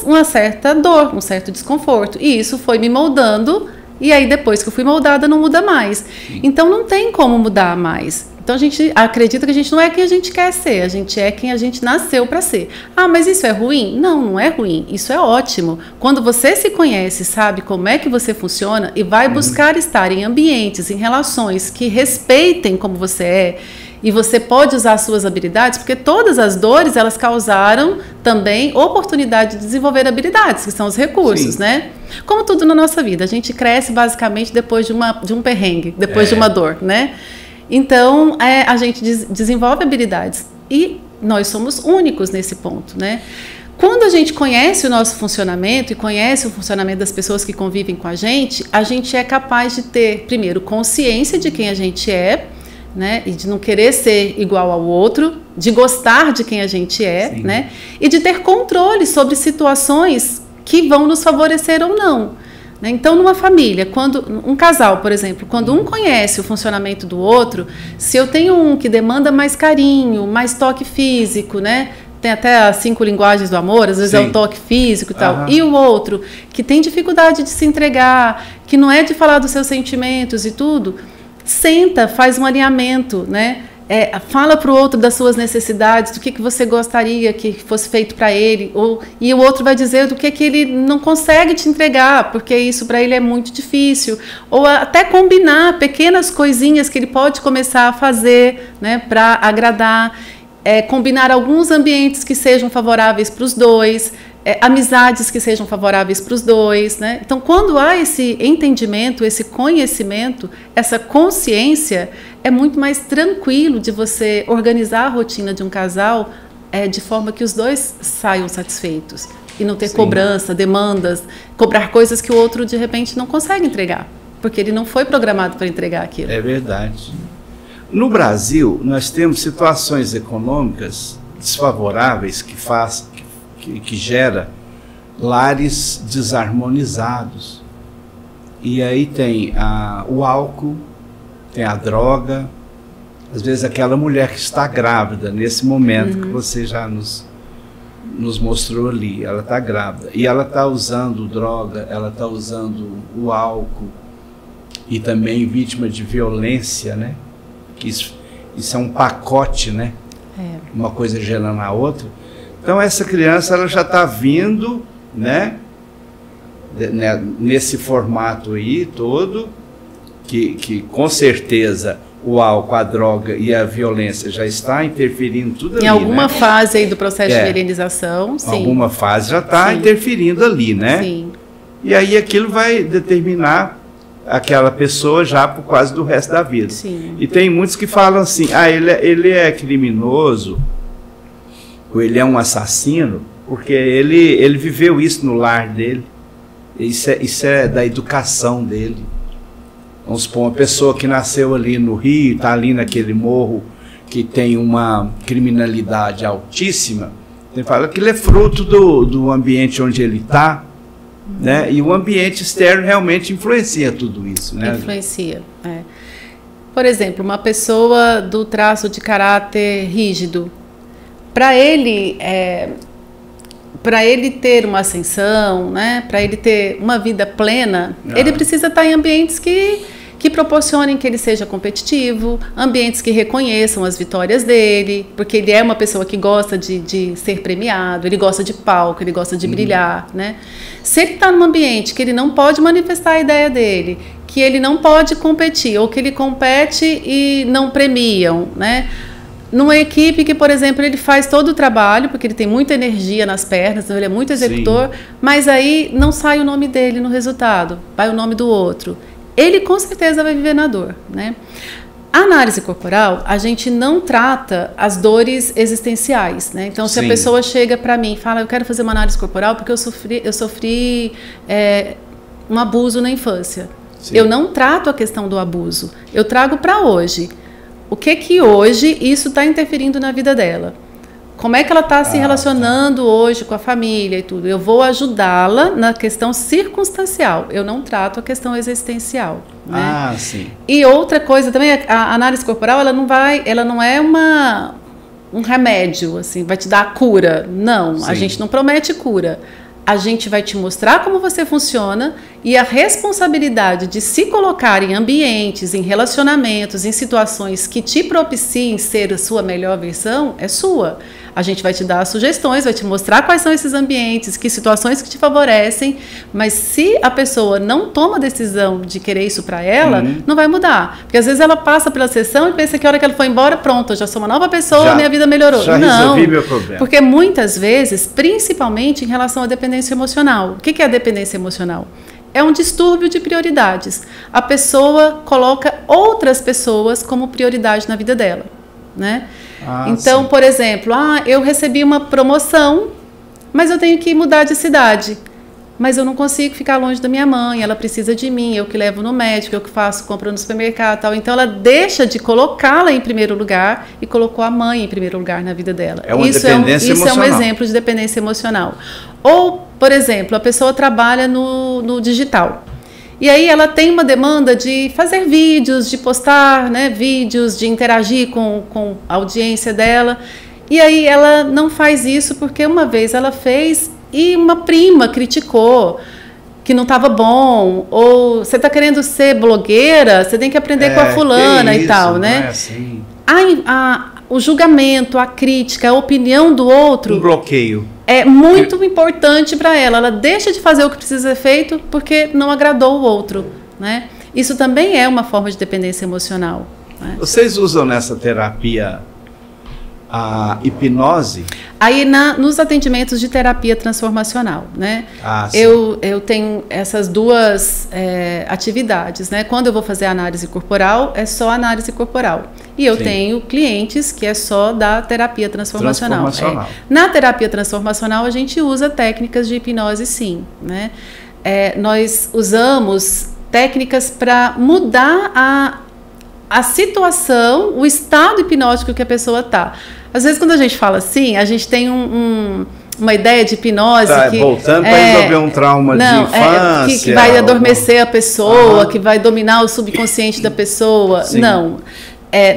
uma certa dor, um certo desconforto. E isso foi me moldando, e aí depois que eu fui moldada não muda mais. Então não tem como mudar mais. Então a gente acredita que a gente não é quem a gente quer ser, a gente é quem a gente nasceu para ser. Ah, mas isso é ruim? Não, não é ruim, isso é ótimo. Quando você se conhece, sabe como é que você funciona e vai buscar estar em ambientes, em relações que respeitem como você é, e você pode usar as suas habilidades, porque todas as dores, elas causaram também oportunidade de desenvolver habilidades, que são os recursos, sim, né? Como tudo na nossa vida, a gente cresce basicamente depois de um perrengue, depois de uma dor, né? Então, a gente desenvolve habilidades e nós somos únicos nesse ponto, né? Quando a gente conhece o nosso funcionamento e conhece o funcionamento das pessoas que convivem com a gente é capaz de ter, primeiro, consciência de quem a gente é, né? E de não querer ser igual ao outro, de gostar de quem a gente é, sim, né? E de ter controle sobre situações que vão nos favorecer ou não. Então, numa família, quando um casal, por exemplo, quando um conhece o funcionamento do outro, se eu tenho um que demanda mais carinho, mais toque físico, né? Tem até as 5 linguagens do amor, às vezes sim, é o toque físico e tal. E o outro que tem dificuldade de se entregar, que não é de falar dos seus sentimentos e tudo, senta, faz um alinhamento, né? Fala para o outro das suas necessidades, do que você gostaria que fosse feito para ele, e o outro vai dizer do que ele não consegue te entregar, porque isso para ele é muito difícil, ou até combinar pequenas coisinhas que ele pode começar a fazer, né, para agradar, combinar alguns ambientes que sejam favoráveis para os dois, amizades que sejam favoráveis para os dois, né? Então, quando há esse entendimento, esse conhecimento, essa consciência, é muito mais tranquilo de você organizar a rotina de um casal de forma que os dois saiam satisfeitos e não ter cobrança, demandas, cobrar coisas que o outro, de repente, não consegue entregar, porque ele não foi programado para entregar aquilo. É verdade. No Brasil, nós temos situações econômicas desfavoráveis que gera lares desarmonizados. E aí tem o álcool, tem a droga, às vezes aquela mulher que está grávida, nesse momento que você já nos mostrou ali, ela está grávida, e ela está usando droga, ela está usando o álcool, e também vítima de violência, né? Que isso é um pacote, né? Uma coisa gerando a outra. Então essa criança ela já está vindo, né? Nesse formato aí todo, que com certeza o álcool, a droga e a violência já está interferindo tudo ali. Em alguma fase aí do processo de milenização, sim. Alguma fase já está interferindo ali, né? Sim. E aí aquilo vai determinar aquela pessoa já por quase do resto da vida. Sim. E tem muitos que falam assim, ele é criminoso, ou ele é um assassino, porque ele viveu isso no lar dele. Isso é da educação dele. Vamos supor, uma pessoa que nasceu ali no Rio, está ali naquele morro que tem uma criminalidade altíssima, ele fala que ele é fruto do ambiente onde ele está, né? E o ambiente externo realmente influencia tudo isso, né? Influencia, Por exemplo, uma pessoa do traço de caráter rígido, para ele ter uma ascensão, né? Para ele ter uma vida plena, ele precisa estar em ambientes que proporcionem que ele seja competitivo, ambientes que reconheçam as vitórias dele, porque ele é uma pessoa que gosta de ser premiado, ele gosta de palco, ele gosta de brilhar, né? Se ele está num ambiente que ele não pode manifestar a ideia dele, que ele não pode competir, ou que ele compete e não premiam, né? Numa equipe que, por exemplo, ele faz todo o trabalho, porque ele tem muita energia nas pernas, então ele é muito executor, mas aí não sai o nome dele no resultado, vai o nome do outro. Ele com certeza vai viver na dor, né? A análise corporal, a gente não trata as dores existenciais, né? Então, se a pessoa chega para mim e fala, eu quero fazer uma análise corporal porque eu sofri um abuso na infância. Eu não trato a questão do abuso, eu trago para hoje. O que hoje isso está interferindo na vida dela? Como é que ela está se relacionando hoje com a família e tudo? Eu vou ajudá-la na questão circunstancial. Eu não trato a questão existencial, né? Sim. E outra coisa também, a análise corporal, ela não é um remédio, assim, vai te dar a cura. Não, a gente não promete cura. A gente vai te mostrar como você funciona e a responsabilidade de se colocar em ambientes, em relacionamentos, em situações que te propiciem ser a sua melhor versão é sua. A gente vai te dar sugestões, vai te mostrar quais são esses ambientes, que situações que te favorecem, mas se a pessoa não toma a decisão de querer isso para ela, não vai mudar. Porque às vezes ela passa pela sessão e pensa que a hora que ela foi embora, pronto, eu já sou uma nova pessoa, minha vida melhorou. Já resolvi meu problema. Porque muitas vezes, principalmente em relação à dependência emocional. O que é a dependência emocional? É um distúrbio de prioridades. A pessoa coloca outras pessoas como prioridade na vida dela, né? Então, por exemplo, eu recebi uma promoção, mas eu tenho que mudar de cidade. Mas eu não consigo ficar longe da minha mãe, ela precisa de mim, eu que levo no médico, eu que faço compra no supermercado e tal. Então, ela deixa de colocá-la em primeiro lugar e colocou a mãe em primeiro lugar na vida dela. É uma dependência emocional. Isso é um exemplo de dependência emocional. Ou, por exemplo, a pessoa trabalha no digital. E aí ela tem uma demanda de fazer vídeos, de postar, né, vídeos, de interagir com a audiência dela. E aí ela não faz isso porque uma vez ela fez e uma prima criticou que não estava bom. Ou você está querendo ser blogueira, você tem que aprender com a fulana e tal, né? Não é assim. O julgamento, a crítica, a opinião do outro... Um bloqueio. É muito importante para ela. Ela deixa de fazer o que precisa ser feito porque não agradou o outro, né? Isso também é uma forma de dependência emocional, né? Vocês usam nessa terapia a hipnose? Aí nos atendimentos de terapia transformacional, né? Eu tenho essas duas atividades, né? Quando eu vou fazer análise corporal, é só análise corporal. E eu tenho clientes que é só da terapia transformacional. Na terapia transformacional, a gente usa técnicas de hipnose, sim, né? Nós usamos técnicas para mudar a situação, o estado hipnótico que a pessoa está. Às vezes, quando a gente fala assim, a gente tem uma ideia de hipnose voltando para resolver um trauma de infância. Que vai adormecer a pessoa, que vai dominar o subconsciente da pessoa. Sim. Não.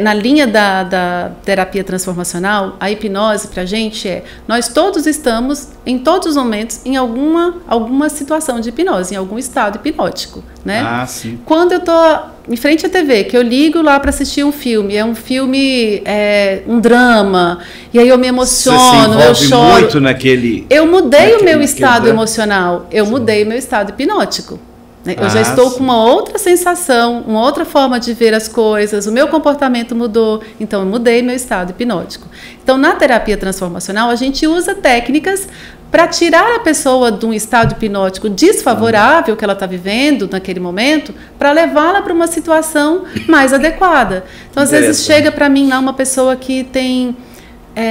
Na linha da terapia transformacional, a hipnose para a gente nós todos estamos, em todos os momentos, em alguma situação de hipnose, em algum estado hipnótico, né? Sim. Quando eu estou em frente à TV, que eu ligo lá para assistir um filme, um drama, e aí eu me emociono, eu choro. Muito naquele. Eu mudei o meu estado emocional, mudei o meu estado hipnótico. Eu já estou com uma outra sensação, uma outra forma de ver as coisas, o meu comportamento mudou, então eu mudei meu estado hipnótico. Então, na terapia transformacional, a gente usa técnicas para tirar a pessoa de um estado hipnótico desfavorável que ela está vivendo naquele momento, para levá-la para uma situação mais adequada. Então, às vezes, chega para mim lá uma pessoa que tem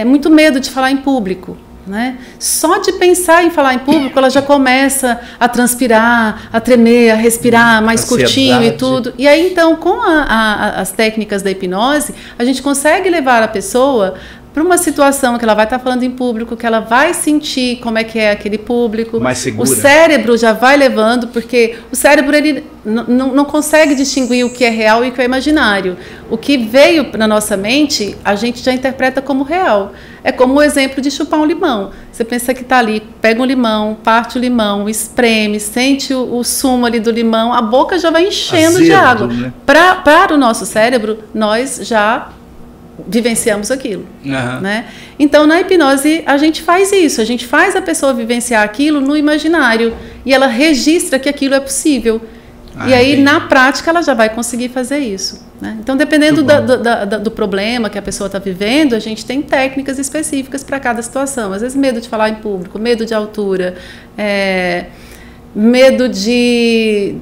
muito medo de falar em público. Né? Só de pensar em falar em público, ela já começa a transpirar, a tremer, a respirar mais curtinho e tudo. E aí, então, com as técnicas da hipnose, a gente consegue levar a pessoa para uma situação que ela vai estar falando em público, que ela vai sentir como é que é aquele público. Mais segura. O cérebro já vai levando, porque o cérebro ele não consegue distinguir o que é real e o que é imaginário. O que veio na nossa mente, a gente já interpreta como real. É como o exemplo de chupar um limão. Você pensa que está ali, pega um limão, parte o limão, espreme, sente o sumo ali do limão, a boca já vai enchendo de água. Né? Para o nosso cérebro, nós já vivenciamos aquilo. Né? Então, na hipnose, a gente faz isso. A gente faz a pessoa vivenciar aquilo no imaginário. E ela registra que aquilo é possível. E aí, na prática, ela já vai conseguir fazer isso. Né? Então, dependendo do problema que a pessoa está vivendo, a gente tem técnicas específicas para cada situação. Às vezes, medo de falar em público, medo de altura, medo de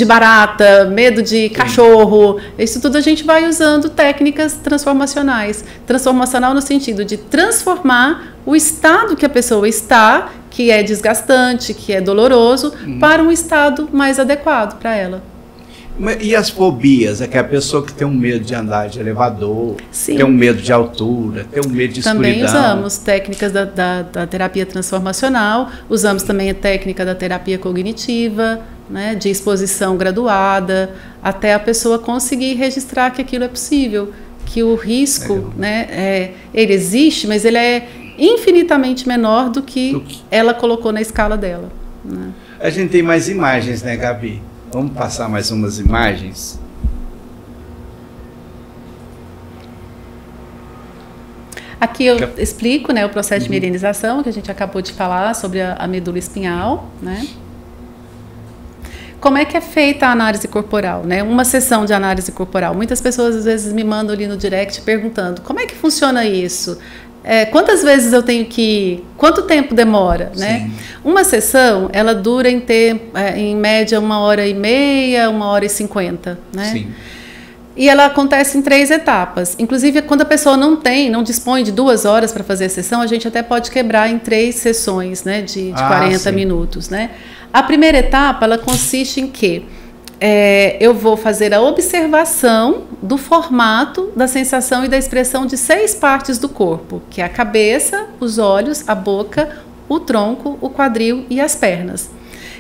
barata, medo de cachorro. Isso tudo a gente vai usando técnicas transformacionais. Transformacional no sentido de transformar o estado que a pessoa está, que é desgastante, que é doloroso, para um estado mais adequado para ela. E as fobias? É que a pessoa que tem um medo de andar de elevador, Sim. tem um medo de altura, tem um medo de escuridão. Também usamos técnicas da terapia transformacional, usamos também a técnica da terapia cognitiva, né, de exposição graduada, até a pessoa conseguir registrar que aquilo é possível, que o risco, né, ele existe, mas ele é infinitamente menor do que ela colocou na escala dela. Né? A gente tem mais imagens, né, Gabi? Vamos passar mais umas imagens? Aqui eu explico, né, o processo de mirinização, que a gente acabou de falar sobre a medula espinhal, né? Como é que é feita a análise corporal, né? Uma sessão de análise corporal. Muitas pessoas às vezes me mandam ali no direct perguntando: como é que funciona isso? Quantas vezes eu tenho que ir? Quanto tempo demora, né? Uma sessão, ela dura em média 1h30, 1h50, né? Sim. E ela acontece em 3 etapas. Inclusive, quando a pessoa não dispõe de 2 horas para fazer a sessão, a gente até pode quebrar em 3 sessões, né? De 40 minutos, né? A primeira etapa, ela consiste em quê? Eu vou fazer a observação do formato, da sensação e da expressão de 6 partes do corpo, que é a cabeça, os olhos, a boca, o tronco, o quadril e as pernas.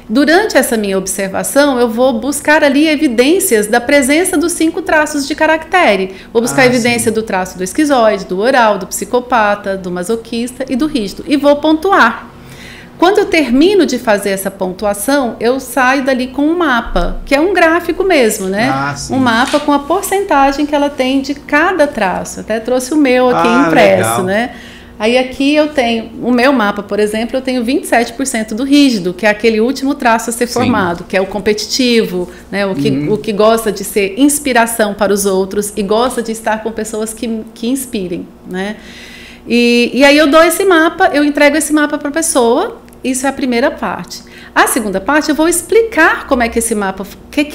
Durante essa minha observação, eu vou buscar ali evidências da presença dos 5 traços de caractere. Vou buscar evidência do traço do esquizoide, do oral, do psicopata, do masoquista e do rígido. E vou pontuar. Quando eu termino de fazer essa pontuação, eu saio dali com um mapa, que é um gráfico mesmo, né? Um mapa com a porcentagem que ela tem de cada traço. Até trouxe o meu aqui impresso, legal. Né? Aí aqui eu tenho, o meu mapa, por exemplo, eu tenho 27% do rígido, que é aquele último traço a ser formado, que é o competitivo, né? O que gosta de ser inspiração para os outros e gosta de estar com pessoas que inspirem, né? E aí eu dou esse mapa, eu entrego esse mapa para a pessoa. Isso é a primeira parte. A segunda parte, eu vou explicar como é que esse mapa,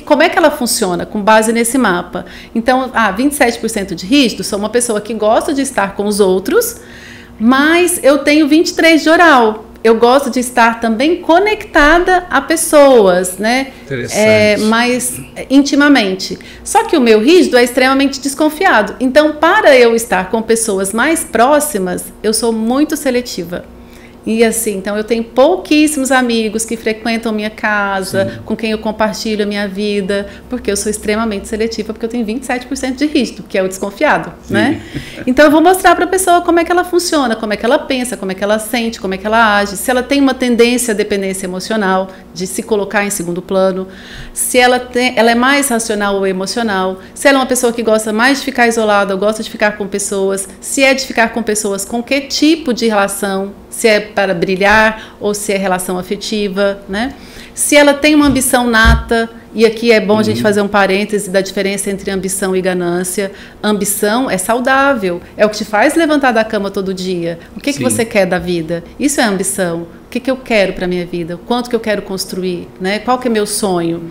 como é que ela funciona com base nesse mapa. Então, 27% de rígido, sou uma pessoa que gosta de estar com os outros, mas eu tenho 23 de oral. Eu gosto de estar também conectada a pessoas, né? Mais intimamente. Só que o meu rígido é extremamente desconfiado. Então, para eu estar com pessoas mais próximas, eu sou muito seletiva. E assim, então eu tenho pouquíssimos amigos que frequentam minha casa, sim, com quem eu compartilho a minha vida, porque eu sou extremamente seletiva, porque eu tenho 27% de rígido, que é o desconfiado, sim, né? Então eu vou mostrar para a pessoa como é que ela funciona, como é que ela pensa, como é que ela sente, como é que ela age, se ela tem uma tendência à dependência emocional, de se colocar em segundo plano, se ela é mais racional ou emocional, se ela é uma pessoa que gosta mais de ficar isolada ou gosta de ficar com pessoas, se é de ficar com pessoas com que tipo de relação, se é para brilhar ou se é relação afetiva, né? Se ela tem uma ambição nata, e aqui é bom a gente fazer um parêntese da diferença entre ambição e ganância. Ambição é saudável, é o que te faz levantar da cama todo dia. O que você quer da vida? Isso é ambição. O que eu quero para a minha vida? O quanto que eu quero construir? Né? Qual que é meu sonho?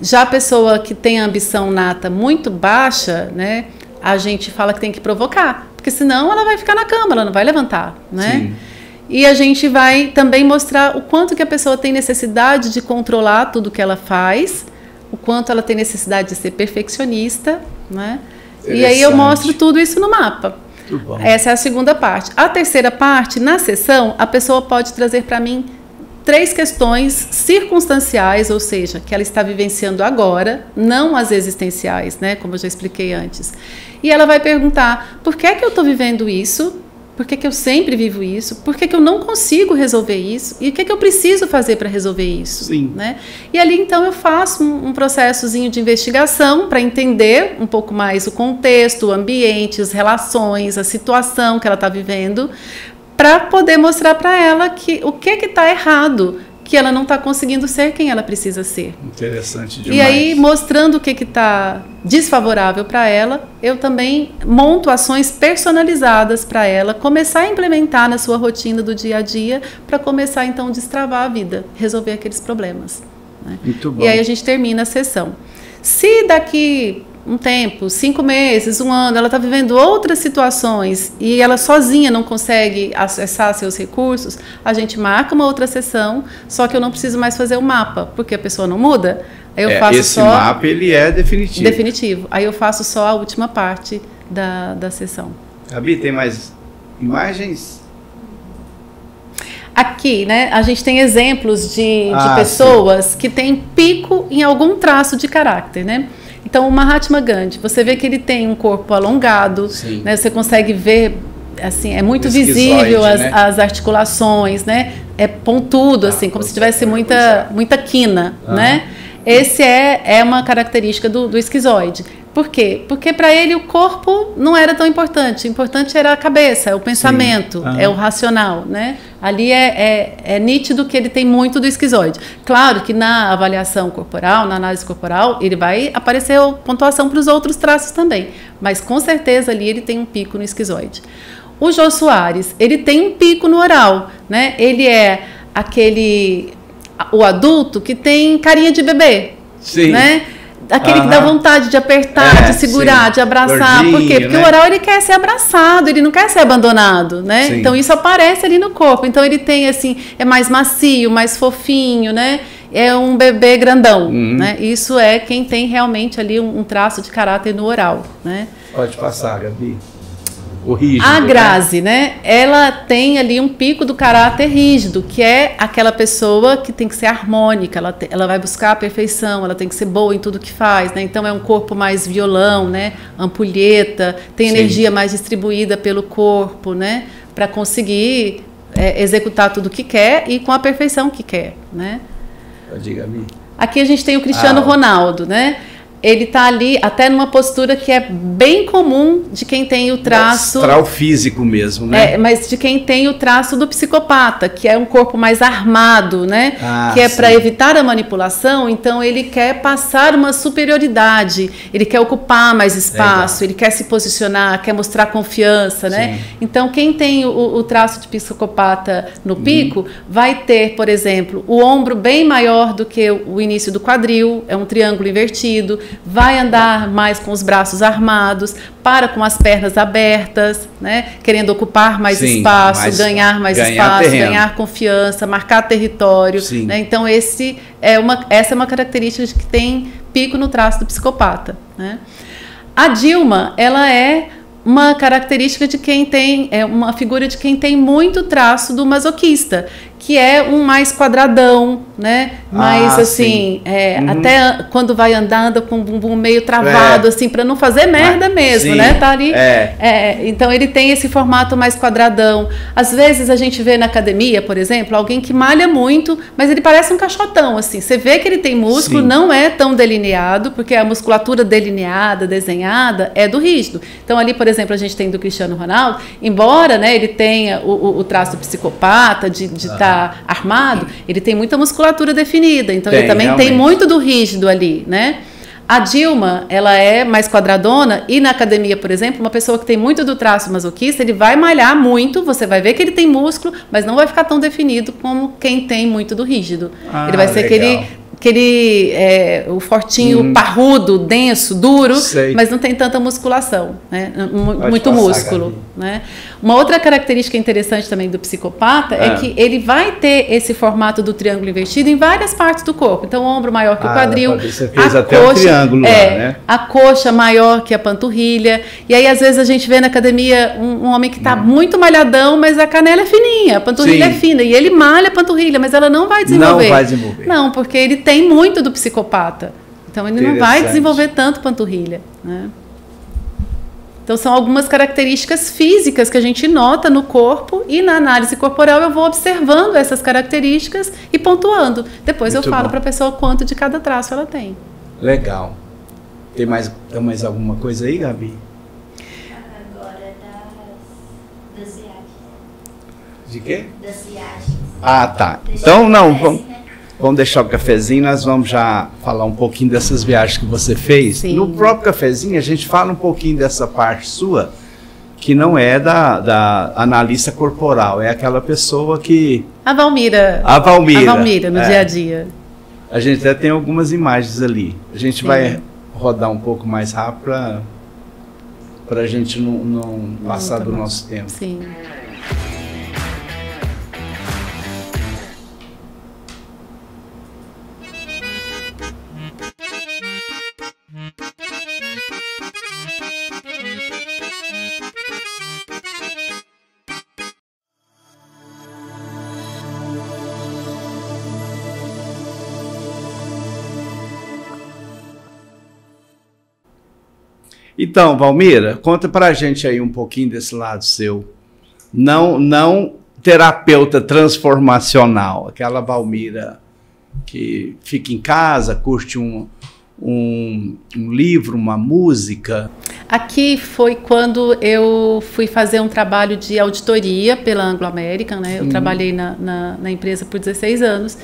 Já a pessoa que tem a ambição nata muito baixa, né, a gente fala que tem que provocar, porque senão ela vai ficar na cama, ela não vai levantar, né? Sim. E a gente vai também mostrar o quanto que a pessoa tem necessidade de controlar tudo que ela faz, o quanto ela tem necessidade de ser perfeccionista, né? E aí eu mostro tudo isso no mapa. Essa é a segunda parte. A terceira parte, na sessão, a pessoa pode trazer para mim 3 questões circunstanciais, ou seja, que ela está vivenciando agora, não as existenciais, né? Como eu já expliquei antes. E ela vai perguntar, por que é que eu estou vivendo isso? Por que eu sempre vivo isso? Por que eu não consigo resolver isso? E o que eu preciso fazer para resolver isso? Sim. Né? E ali, então, eu faço um processozinho de investigação para entender um pouco mais o contexto, o ambiente, as relações, a situação que ela está vivendo, para poder mostrar para ela o que está errado, que ela não está conseguindo ser quem ela precisa ser. Interessante demais. E aí, mostrando o que está desfavorável para ela, eu também monto ações personalizadas para ela, começar a implementar na sua rotina do dia a dia, para começar, então, a destravar a vida, resolver aqueles problemas. Né? Muito bom. E aí a gente termina a sessão. Se daqui um tempo, 5 meses, 1 ano, ela está vivendo outras situações e ela sozinha não consegue acessar seus recursos, a gente marca uma outra sessão, só que eu não preciso mais fazer o mapa, porque a pessoa não muda. Aí eu faço esse mapa, ele é definitivo. Definitivo. Aí eu faço só a última parte da sessão. Gabi, tem mais imagens? Aqui, né, a gente tem exemplos de pessoas que têm pico em algum traço de caráter, né? Então, o Mahatma Gandhi, você vê que ele tem um corpo alongado, né? Você consegue ver, assim, é muito visível as articulações, né? É pontudo, assim, como se tivesse muita quina, né? Esse é uma característica do esquizoide. Por quê? Porque para ele o corpo não era tão importante. O importante era a cabeça, é o pensamento, é o racional, né? Ali é nítido que ele tem muito do esquizoide. Claro que na avaliação corporal, na análise corporal, ele vai aparecer pontuação para os outros traços também. Mas com certeza ali ele tem um pico no esquizoide. O Jô Soares, ele tem um pico no oral, né? Ele é o adulto que tem carinha de bebê, né? Aquele que dá vontade de apertar, de segurar, de abraçar. Gordinho, por quê? Porque o oral ele quer ser abraçado, ele não quer ser abandonado, né? Sim. Então isso aparece ali no corpo. Então ele tem assim, é mais macio, mais fofinho, né? É um bebê grandão, né? Isso é quem tem realmente ali um traço de caráter no oral, né? Pode passar, Gabi. O rígido, a Grazi, né? Ela tem ali um pico do caráter rígido, que é aquela pessoa que tem que ser harmônica, ela vai buscar a perfeição, ela tem que ser boa em tudo que faz, né? Então é um corpo mais violão, né? Ampulheta, tem energia mais distribuída pelo corpo, né? Para conseguir executar tudo que quer e com a perfeição que quer, né? Diga-me. Aqui a gente tem o Cristiano Ronaldo, né? ele está ali até numa postura que é bem comum de quem tem o traço... Astral físico mesmo, né? Mas de quem tem o traço do psicopata, que é um corpo mais armado, né? Que é para evitar a manipulação, então ele quer passar uma superioridade, ele quer ocupar mais espaço, ele quer se posicionar, quer mostrar confiança, né? Então quem tem o traço de psicopata no pico vai ter, por exemplo, o ombro bem maior do que o início do quadril, é um triângulo invertido, vai andar mais com os braços armados, para com as pernas abertas, né? Querendo ocupar mais espaço, ganhar mais espaço, ganhar confiança, marcar território. Né? Então, essa é uma característica de que tem pico no traço do psicopata. Né? A Dilma, ela é uma característica de quem tem, uma figura de quem tem muito traço do masoquista, que é um mais quadradão, né? Mais assim, até quando vai andar, anda com o bumbum meio travado, assim, para não fazer merda mesmo, né? Tá ali. Então ele tem esse formato mais quadradão. Às vezes a gente vê na academia, por exemplo, alguém que malha muito, mas ele parece um caixotão, assim. Você vê que ele tem músculo, não é tão delineado, porque a musculatura delineada, desenhada, é do rígido. Então ali, por exemplo, a gente tem do Cristiano Ronaldo, embora, né, ele tenha o traço psicopata de estar armado, ele tem muita musculatura definida, então ele também tem muito do rígido ali, né? A Dilma, ela é mais quadradona e na academia, por exemplo, uma pessoa que tem muito do traço masoquista, ele vai malhar muito, você vai ver que ele tem músculo, mas não vai ficar tão definido como quem tem muito do rígido. Ele vai ser o fortinho parrudo, denso, duro, mas não tem tanta musculação, né? Muito músculo, né? Uma outra característica interessante também do psicopata é que ele vai ter esse formato do triângulo invertido em várias partes do corpo. Então, o ombro maior que o quadril, você fez até o triângulo lá, né? A coxa maior que a panturrilha. E aí, às vezes, a gente vê na academia um homem que está muito malhadão, mas a canela é fininha, a panturrilha é fina. E ele malha a panturrilha, mas ela não vai desenvolver. Não vai desenvolver. Não, porque ele tem muito do psicopata. Então, ele não vai desenvolver tanto panturrilha, né? Então, são algumas características físicas que a gente nota no corpo e na análise corporal eu vou observando essas características e pontuando. Depois eu falo para a pessoa quanto de cada traço ela tem. Legal. Tem mais alguma coisa aí, Gabi? Agora das viagens. De quê? Das viagens. Ah, tá. Então, vamos deixar o cafezinho, nós vamos já falar um pouquinho dessas viagens que você fez. Sim. No próprio cafezinho, a gente fala um pouquinho dessa parte sua, que não é da analista corporal, é aquela pessoa que... A Valmira. No dia a dia. A gente até tem algumas imagens ali. A gente vai rodar um pouco mais rápido para a gente não passar do nosso tempo. Sim. Então, Valmira, conta pra gente aí um pouquinho desse lado seu. Não terapeuta transformacional, aquela Valmira que fica em casa, curte um livro, uma música. Aqui foi quando eu fui fazer um trabalho de auditoria pela Anglo American, né? Eu trabalhei na empresa por 16 anos.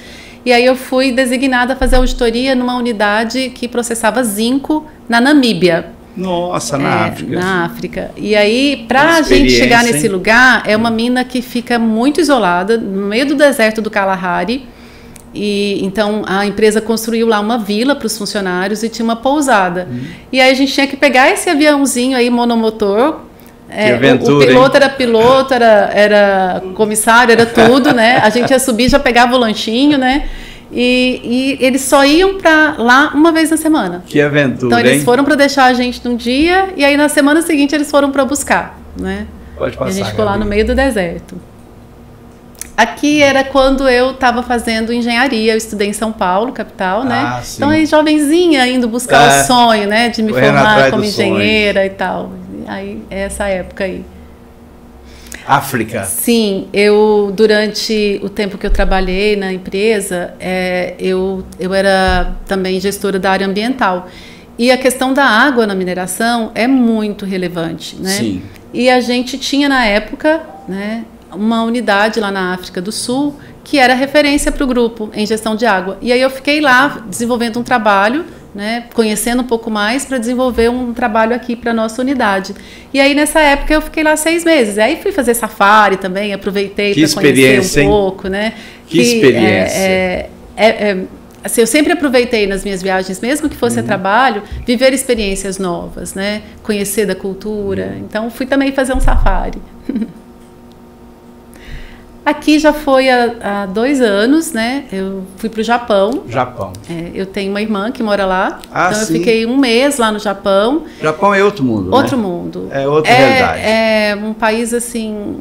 E aí eu fui designada a fazer auditoria numa unidade que processava zinco na Namíbia. Nossa, na África. Na África. E aí, para a gente chegar nesse lugar, é uma mina que fica muito isolada, no meio do deserto do Kalahari. E então a empresa construiu lá uma vila para os funcionários e tinha uma pousada. E aí a gente tinha que pegar esse aviãozinho aí monomotor. Aventura, o piloto era comissário, era tudo, né? A gente ia subir, já pegava o lanchinho, né? E eles só iam para lá uma vez na semana. Que aventura, então eles foram para deixar a gente num dia e aí na semana seguinte eles foram para buscar, né? Pode passar, e a gente ficou lá no meio do deserto. Aqui era quando eu estava fazendo engenharia, eu estudei em São Paulo, capital, né? Sim. Então aí jovenzinha indo buscar o sonho, né? De me formar como engenheira e tal. Aí é essa época aí. África. Sim, durante o tempo que eu trabalhei na empresa, eu era também gestora da área ambiental. E a questão da água na mineração é muito relevante, né? Sim. E a gente tinha na época, né, uma unidade lá na África do Sul que era referência para o grupo em gestão de água. E aí eu fiquei lá desenvolvendo um trabalho, né, conhecendo um pouco mais para desenvolver um trabalho aqui para a nossa unidade. E aí nessa época eu fiquei lá 6 meses. Aí fui fazer safari também, aproveitei para conhecer um pouco, né? Que experiência! Assim, eu sempre aproveitei nas minhas viagens, mesmo que fosse a trabalho, viver experiências novas, né? Conhecer da cultura. Então fui também fazer um safari. Aqui já foi há 2 anos, né? Eu fui para o Japão. Japão. Eu tenho uma irmã que mora lá. Então sim. eu fiquei 1 mês lá no Japão. Japão é outro mundo, Outro né? mundo. É outra realidade. É um país, assim,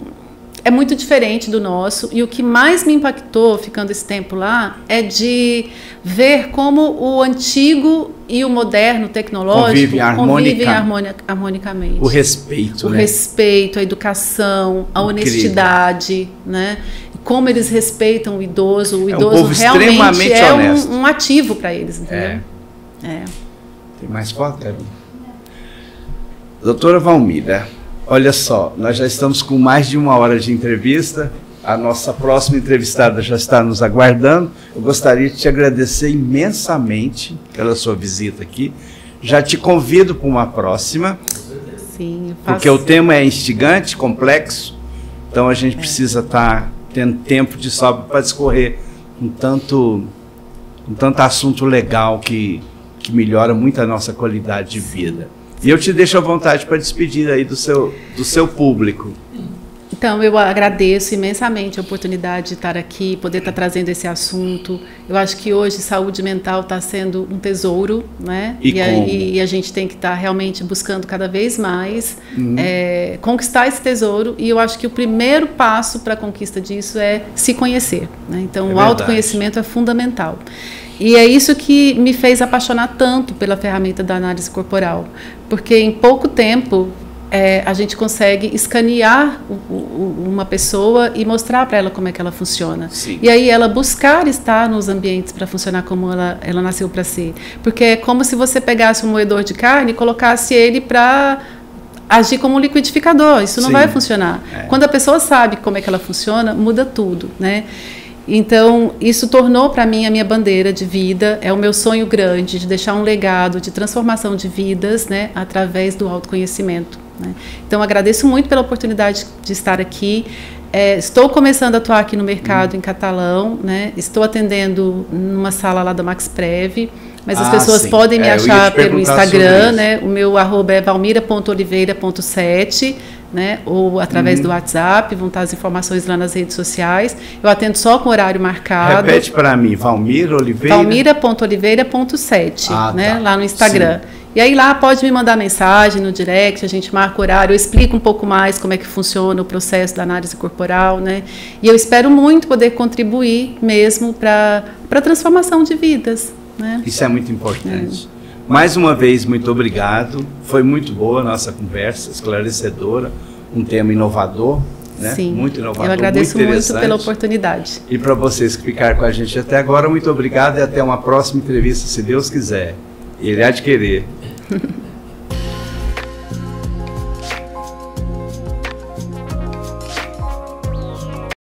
é muito diferente do nosso. E o que mais me impactou, ficando esse tempo lá, é de ver como o antigo e o moderno tecnológico convivem harmonicamente. O respeito, o respeito, a educação, a honestidade, né? Como eles respeitam o idoso. O idoso povo realmente é honesto. um ativo para eles, entendeu? Tem mais foto, Carol? Doutora Valmira, olha só, nós já estamos com mais de 1 hora de entrevista. A nossa próxima entrevistada já está nos aguardando. Eu gostaria de te agradecer imensamente pela sua visita aqui. Já te convido para uma próxima. Sim, porque o tema é instigante, complexo. Então a gente precisa estar tendo tempo de sobra para discorrer um tanto assunto legal que melhora muito a nossa qualidade de vida. E eu te deixo à vontade para despedir aí do seu público. Então, eu agradeço imensamente a oportunidade de estar aqui, poder estar trazendo esse assunto. Eu acho que hoje saúde mental está sendo um tesouro, né? E a gente tem que estar realmente buscando cada vez mais conquistar esse tesouro. E eu acho que o primeiro passo para a conquista disso é se conhecer, né? Então, o autoconhecimento é fundamental. E é isso que me fez apaixonar tanto pela ferramenta da análise corporal, porque em pouco tempo a gente consegue escanear uma pessoa e mostrar para ela como é que ela funciona. Sim. E aí ela buscar estar nos ambientes para funcionar como ela nasceu para ser. Porque é como se você pegasse um moedor de carne e colocasse ele para agir como um liquidificador. Isso não vai funcionar. Quando a pessoa sabe como é que ela funciona, muda tudo, né? Então, isso tornou para mim a minha bandeira de vida, é o meu sonho grande de deixar um legado de transformação de vidas, né, através do autoconhecimento, né? Então, agradeço muito pela oportunidade de estar aqui. Estou começando a atuar aqui no mercado em Catalão, né? Estou atendendo numa sala lá da MaxPrev, mas as pessoas podem me achar pelo Instagram, né? O meu @ é valmira.oliveira.7, né? Ou através do WhatsApp, vão estar as informações lá nas redes sociais. Eu atendo só com horário marcado. Repete para mim, Valmira Oliveira. Valmira.oliveira.7, né? Lá no Instagram. Sim. E aí lá pode me mandar mensagem no direct, a gente marca horário, eu explico um pouco mais como é que funciona o processo da análise corporal, né? E eu espero muito poder contribuir mesmo para a transformação de vidas, né? Isso é muito importante. Mais uma vez, muito obrigado. Foi muito boa a nossa conversa, esclarecedora, um tema inovador, né? Sim, muito inovador, eu agradeço muito pela oportunidade. E para vocês que ficaram com a gente até agora, muito obrigado e até uma próxima entrevista, se Deus quiser. Ele há de querer.